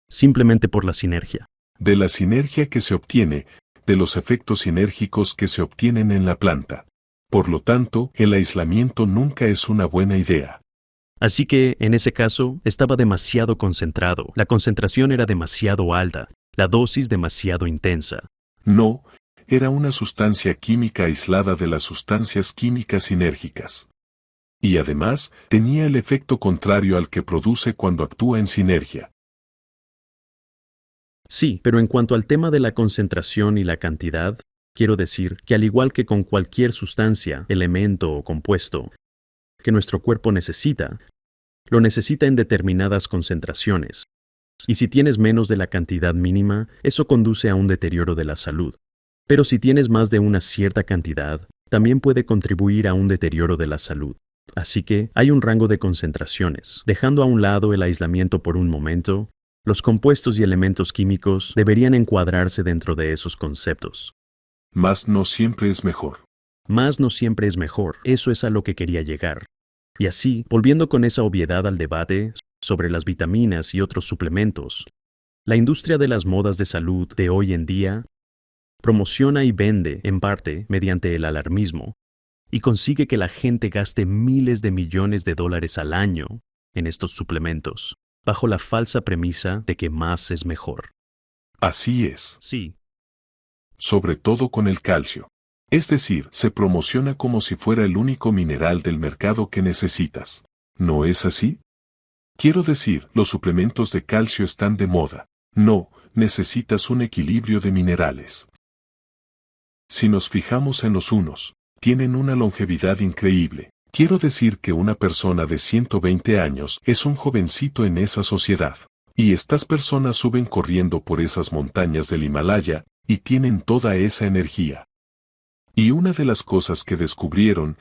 Simplemente por la sinergia. De la sinergia que se obtiene, de los efectos sinérgicos que se obtienen en la planta. Por lo tanto, el aislamiento nunca es una buena idea. Así que, en ese caso, estaba demasiado concentrado, la concentración era demasiado alta, la dosis demasiado intensa. No, era una sustancia química aislada de las sustancias químicas sinérgicas. Y además, tenía el efecto contrario al que produce cuando actúa en sinergia. Sí, pero en cuanto al tema de la concentración y la cantidad, quiero decir que al igual que con cualquier sustancia, elemento o compuesto que nuestro cuerpo necesita, lo necesita en determinadas concentraciones. Y si tienes menos de la cantidad mínima, eso conduce a un deterioro de la salud. Pero si tienes más de una cierta cantidad, también puede contribuir a un deterioro de la salud. Así que hay un rango de concentraciones. Dejando a un lado el aislamiento por un momento, los compuestos y elementos químicos deberían encuadrarse dentro de esos conceptos. Más no siempre es mejor. Más no siempre es mejor, eso es a lo que quería llegar. Y así, volviendo con esa obviedad al debate sobre las vitaminas y otros suplementos, la industria de las modas de salud de hoy en día promociona y vende, en parte, mediante el alarmismo, y consigue que la gente gaste miles de millones de dólares al año en estos suplementos, bajo la falsa premisa de que más es mejor. Así es. Sí, Sobre todo con el calcio. Es decir, se promociona como si fuera el único mineral del mercado que necesitas. ¿No es así? Quiero decir, los suplementos de calcio están de moda. No, necesitas un equilibrio de minerales. Si nos fijamos en los unos, tienen una longevidad increíble. Quiero decir que una persona de 120 años es un jovencito en esa sociedad. Y estas personas suben corriendo por esas montañas del Himalaya, y tienen toda esa energía. Y una de las cosas que descubrieron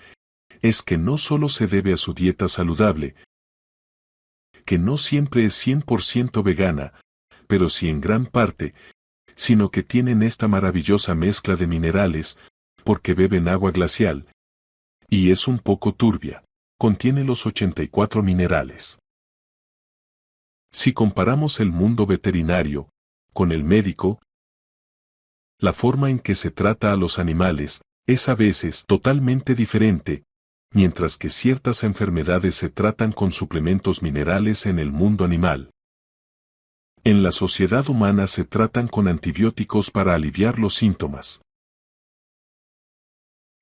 es que no solo se debe a su dieta saludable, que no siempre es 100% vegana, pero sí en gran parte, sino que tienen esta maravillosa mezcla de minerales, porque beben agua glacial, y es un poco turbia, contiene los 84 minerales. Si comparamos el mundo veterinario con el médico, la forma en que se trata a los animales es a veces totalmente diferente, mientras que ciertas enfermedades se tratan con suplementos minerales en el mundo animal. En la sociedad humana se tratan con antibióticos para aliviar los síntomas.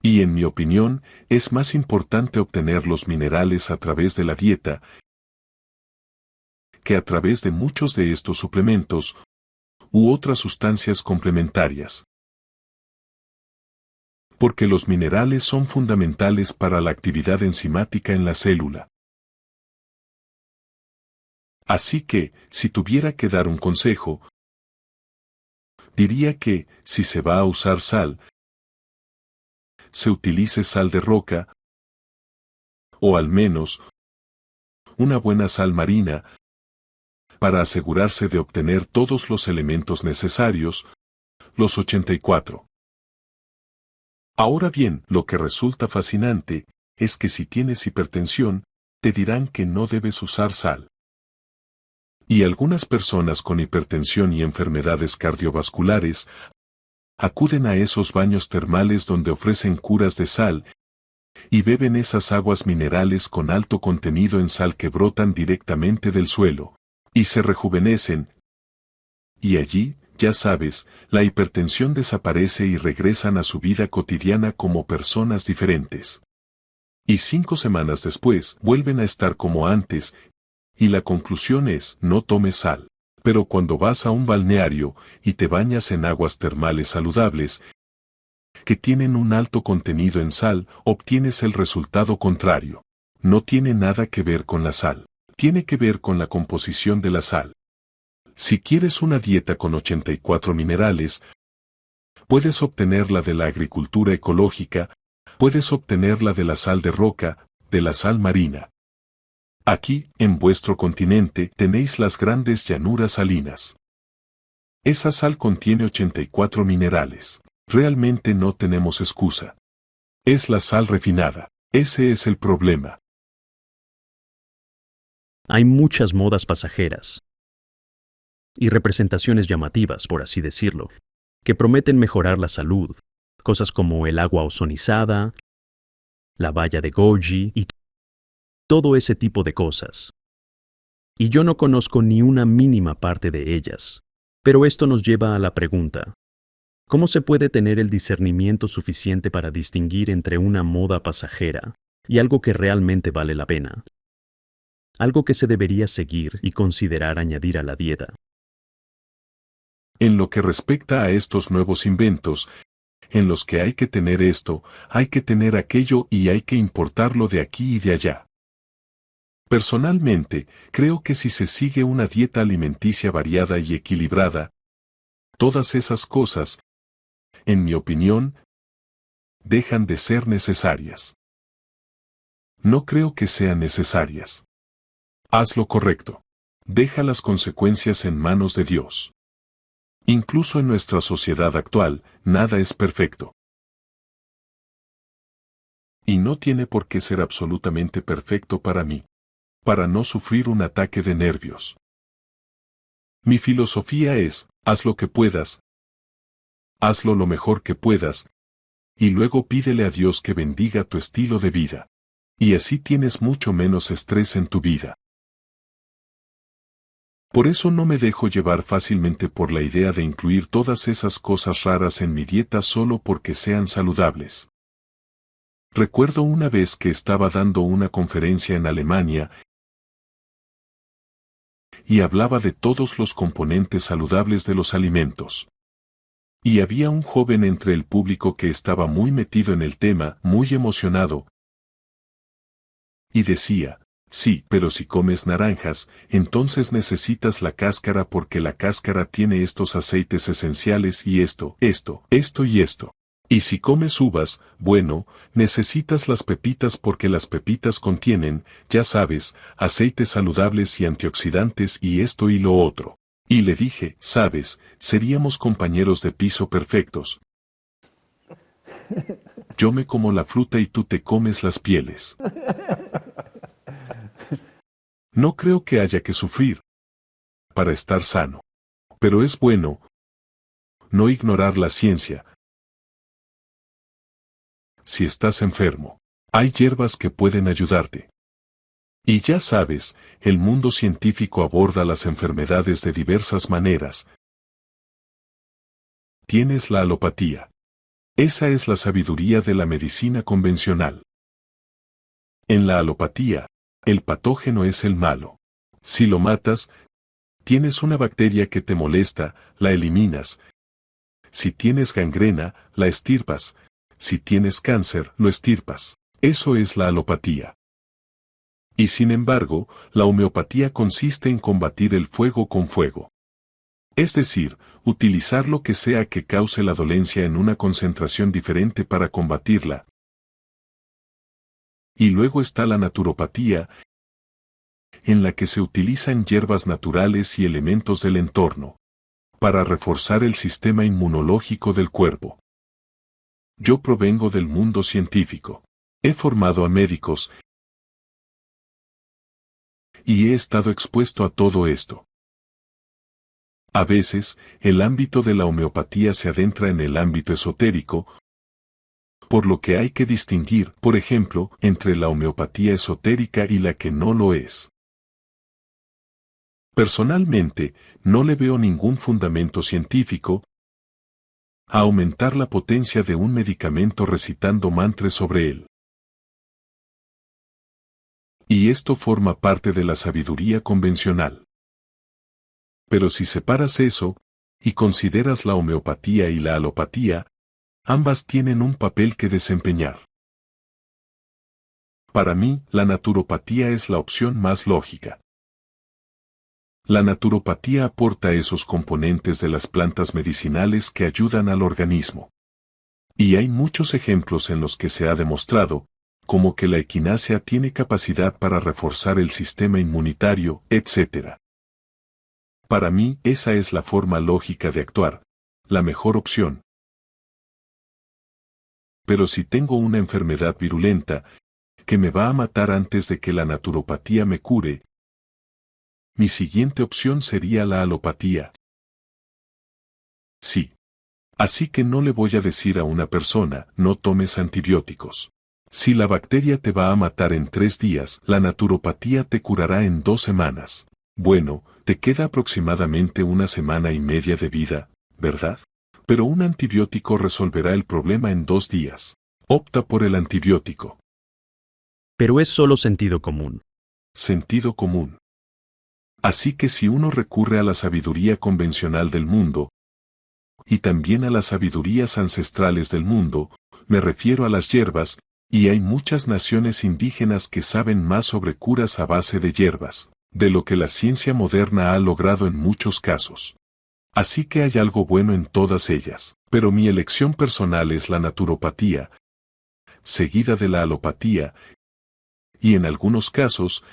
Y en mi opinión, es más importante obtener los minerales a través de la dieta que a través de muchos de estos suplementos u otras sustancias complementarias. Porque los minerales son fundamentales para la actividad enzimática en la célula. Así que, si tuviera que dar un consejo, diría que, si se va a usar sal, se utilice sal de roca, o al menos, una buena sal marina, para asegurarse de obtener todos los elementos necesarios, los 84. Ahora bien, lo que resulta fascinante, es que si tienes hipertensión, te dirán que no debes usar sal. Y algunas personas con hipertensión y enfermedades cardiovasculares acuden a esos baños termales donde ofrecen curas de sal y beben esas aguas minerales con alto contenido en sal que brotan directamente del suelo y se rejuvenecen. Y allí, ya sabes, la hipertensión desaparece y regresan a su vida cotidiana como personas diferentes. Y 5 semanas después vuelven a estar como antes. Y la conclusión es, no tomes sal. Pero cuando vas a un balneario y te bañas en aguas termales saludables, que tienen un alto contenido en sal, obtienes el resultado contrario. No tiene nada que ver con la sal. Tiene que ver con la composición de la sal. Si quieres una dieta con 84 minerales, puedes obtenerla de la agricultura ecológica, puedes obtenerla de la sal de roca, de la sal marina. Aquí, en vuestro continente, tenéis las grandes llanuras salinas. Esa sal contiene 84 minerales. Realmente no tenemos excusa. Es la sal refinada. Ese es el problema. hay muchas modas pasajeras y representaciones llamativas, por así decirlo, que prometen mejorar la salud, cosas como el agua ozonizada, la valla de Golgi y todo ese tipo de cosas. Y yo no conozco ni una mínima parte de ellas. Pero esto nos lleva a la pregunta: ¿cómo se puede tener el discernimiento suficiente para distinguir entre una moda pasajera y algo que realmente vale la pena? Algo que se debería seguir y considerar añadir a la dieta. En lo que respecta a estos nuevos inventos, en los que hay que tener esto, hay que tener aquello y hay que importarlo de aquí y de allá. Personalmente, creo que si se sigue una dieta alimenticia variada y equilibrada, todas esas cosas, en mi opinión, dejan de ser necesarias. No creo que sean necesarias. Haz lo correcto. Deja las consecuencias en manos de Dios. Incluso en nuestra sociedad actual, nada es perfecto. Y no tiene por qué ser absolutamente perfecto para mí. Para no sufrir un ataque de nervios. Mi filosofía es, haz lo que puedas, hazlo lo mejor que puedas, y luego pídele a Dios que bendiga tu estilo de vida. Y así tienes mucho menos estrés en tu vida. Por eso no me dejo llevar fácilmente por la idea de incluir todas esas cosas raras en mi dieta solo porque sean saludables. Recuerdo una vez que estaba dando una conferencia en Alemania y hablaba de todos los componentes saludables de los alimentos. Y había un joven entre el público que estaba muy metido en el tema, muy emocionado, y decía, sí, pero si comes naranjas, entonces necesitas la cáscara porque la cáscara tiene estos aceites esenciales y esto y esto. Y si comes uvas, bueno, necesitas las pepitas porque las pepitas contienen, ya sabes, aceites saludables y antioxidantes y esto y lo otro. Y le dije, sabes, seríamos compañeros de piso perfectos. Yo me como la fruta y tú te comes las pieles. No creo que haya que sufrir para estar sano. Pero es bueno no ignorar la ciencia. Si estás enfermo, hay hierbas que pueden ayudarte. Y ya sabes, el mundo científico aborda las enfermedades de diversas maneras. Tienes la alopatía. Esa es la sabiduría de la medicina convencional. En la alopatía, el patógeno es el malo. Si lo matas, tienes una bacteria que te molesta, la eliminas. Si tienes gangrena, la extirpas. Si tienes cáncer, lo extirpas. Eso es la alopatía. Y sin embargo, la homeopatía consiste en combatir el fuego con fuego. Es decir, utilizar lo que sea que cause la dolencia en una concentración diferente para combatirla. Y luego está la naturopatía, en la que se utilizan hierbas naturales y elementos del entorno, para reforzar el sistema inmunológico del cuerpo. Yo provengo del mundo científico. He formado a médicos, y he estado expuesto a todo esto. A veces, el ámbito de la homeopatía se adentra en el ámbito esotérico, por lo que hay que distinguir, por ejemplo, entre la homeopatía esotérica y la que no lo es. Personalmente, no le veo ningún fundamento científico a aumentar la potencia de un medicamento recitando mantras sobre él. Y esto forma parte de la sabiduría convencional. Pero si separas eso, y consideras la homeopatía y la alopatía, ambas tienen un papel que desempeñar. Para mí, la naturopatía es la opción más lógica. La naturopatía aporta esos componentes de las plantas medicinales que ayudan al organismo. Y hay muchos ejemplos en los que se ha demostrado, como que la equinacia tiene capacidad para reforzar el sistema inmunitario, etc. Para mí, esa es la forma lógica de actuar, la mejor opción. Pero si tengo una enfermedad virulenta, que me va a matar antes de que la naturopatía me cure, mi siguiente opción sería la alopatía. Sí. Así que no le voy a decir a una persona, no tomes antibióticos. Si la bacteria te va a matar en 3 días, la naturopatía te curará en 2 semanas. Bueno, te queda aproximadamente 1 semana y media de vida, ¿verdad? Pero un antibiótico resolverá el problema en 2 días. Opta por el antibiótico. Pero es solo sentido común. Sentido común. Así que si uno recurre a la sabiduría convencional del mundo, y también a las sabidurías ancestrales del mundo, me refiero a las hierbas, y hay muchas naciones indígenas que saben más sobre curas a base de hierbas, de lo que la ciencia moderna ha logrado en muchos casos. Así que hay algo bueno en todas ellas, pero mi elección personal es la naturopatía, seguida de la alopatía, y en algunos casos,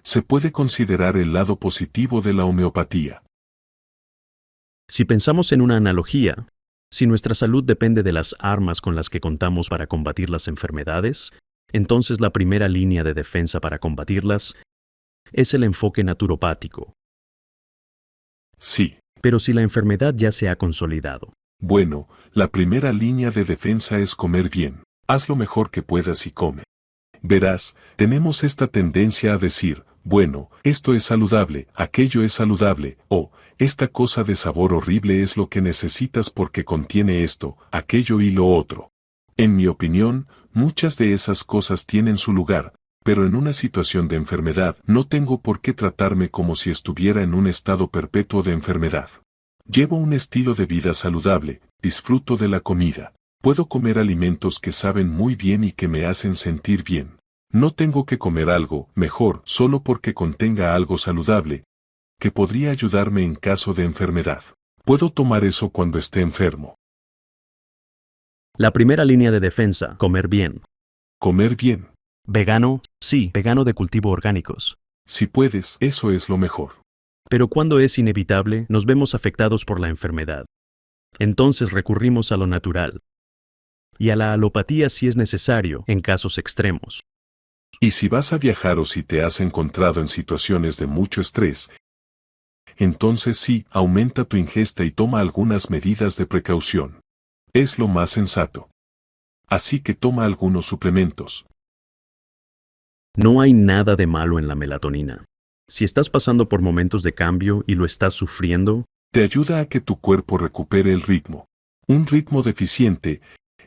se puede considerar el lado positivo de la homeopatía. Si pensamos en una analogía, si nuestra salud depende de las armas con las que contamos para combatir las enfermedades, entonces la primera línea de defensa para combatirlas es el enfoque naturopático. Sí. Pero si la enfermedad ya se ha consolidado. Bueno, la primera línea de defensa es comer bien. Haz lo mejor que puedas y come. Verás, tenemos esta tendencia a decir, bueno, esto es saludable, aquello es saludable, o, esta cosa de sabor horrible es lo que necesitas porque contiene esto, aquello y lo otro. En mi opinión, muchas de esas cosas tienen su lugar, pero en una situación de enfermedad no tengo por qué tratarme como si estuviera en un estado perpetuo de enfermedad. Llevo un estilo de vida saludable, disfruto de la comida. Puedo comer alimentos que saben muy bien y que me hacen sentir bien. No tengo que comer algo mejor solo porque contenga algo saludable, que podría ayudarme en caso de enfermedad. Puedo tomar eso cuando esté enfermo. La primera línea de defensa, comer bien. Comer bien. Vegano, sí, vegano de cultivo orgánicos. Si puedes, eso es lo mejor. Pero cuando es inevitable, nos vemos afectados por la enfermedad. Entonces recurrimos a lo natural. Y a la alopatía si es necesario, en casos extremos. Y si vas a viajar o si te has encontrado en situaciones de mucho estrés, entonces sí, aumenta tu ingesta y toma algunas medidas de precaución. Es lo más sensato. Así que toma algunos suplementos. No hay nada de malo en la melatonina. Si estás pasando por momentos de cambio y lo estás sufriendo, te ayuda a que tu cuerpo recupere el ritmo. Un ritmo deficiente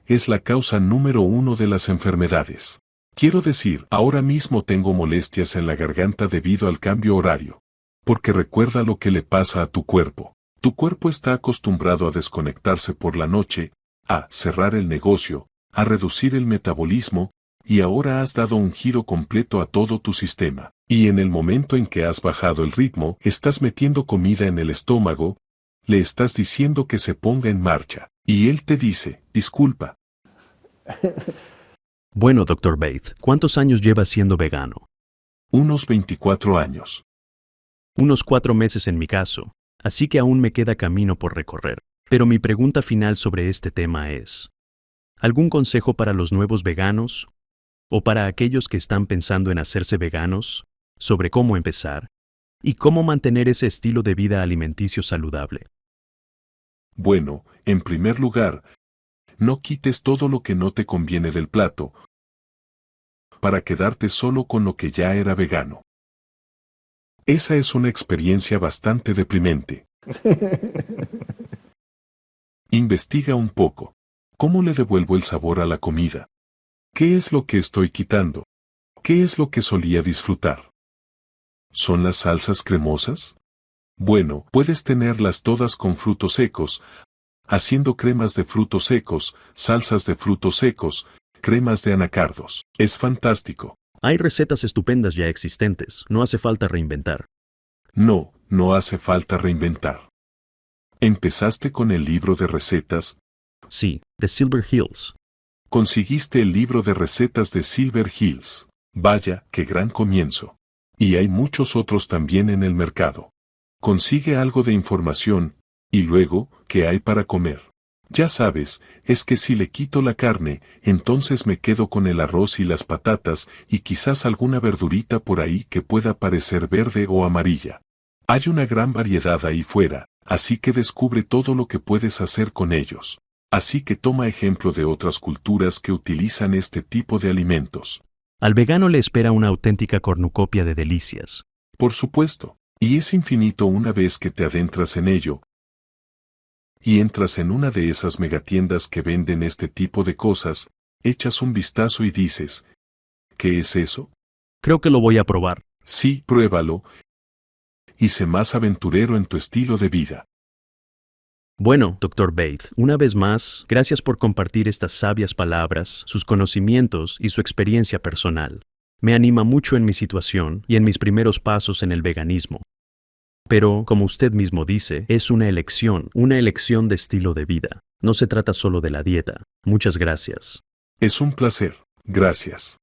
es la causa número 1 de las enfermedades. Quiero decir, ahora mismo tengo molestias en la garganta debido al cambio horario. Porque recuerda lo que le pasa a tu cuerpo. Tu cuerpo está acostumbrado a desconectarse por la noche, a cerrar el negocio, a reducir el metabolismo, y ahora has dado un giro completo a todo tu sistema. Y en el momento en que has bajado el ritmo, estás metiendo comida en el estómago, le estás diciendo que se ponga en marcha. Y él te dice, disculpa. Bueno, Dr. Bates, ¿cuántos años lleva siendo vegano? Unos 24 años. Unos 4 meses en mi caso, así que aún me queda camino por recorrer. Pero mi pregunta final sobre este tema es, ¿algún consejo para los nuevos veganos? ¿O para aquellos que están pensando en hacerse veganos? Sobre cómo empezar y cómo mantener ese estilo de vida alimenticio saludable. Bueno, en primer lugar, no quites todo lo que no te conviene del plato, para quedarte solo con lo que ya era vegano. Esa es una experiencia bastante deprimente. Investiga un poco. ¿Cómo le devuelvo el sabor a la comida? ¿Qué es lo que estoy quitando? ¿Qué es lo que solía disfrutar? ¿Son las salsas cremosas? Bueno, puedes tenerlas todas con frutos secos, haciendo cremas de frutos secos, salsas de frutos secos, cremas de anacardos. Es fantástico. Hay recetas estupendas ya existentes, no hace falta reinventar. No, no hace falta reinventar. ¿Empezaste con el libro de recetas? Sí, de Silver Hills. Conseguiste el libro de recetas de Silver Hills. Vaya, qué gran comienzo. Y hay muchos otros también en el mercado. Consigue algo de información, y luego, ¿qué hay para comer? Ya sabes, es que si le quito la carne, entonces me quedo con el arroz y las patatas, y quizás alguna verdurita por ahí que pueda parecer verde o amarilla. Hay una gran variedad ahí fuera, así que descubre todo lo que puedes hacer con ellos. Así que toma ejemplo de otras culturas que utilizan este tipo de alimentos. Al vegano le espera una auténtica cornucopia de delicias. Por supuesto, y es infinito una vez que te adentras en ello, y entras en una de esas megatiendas que venden este tipo de cosas, echas un vistazo y dices, ¿qué es eso? Creo que lo voy a probar. Sí, pruébalo, y sé más aventurero en tu estilo de vida. Bueno, Dr. Bates, una vez más, gracias por compartir estas sabias palabras, sus conocimientos y su experiencia personal. Me anima mucho en mi situación y en mis primeros pasos en el veganismo. Pero, como usted mismo dice, es una elección de estilo de vida. No se trata solo de la dieta. Muchas gracias. Es un placer. Gracias.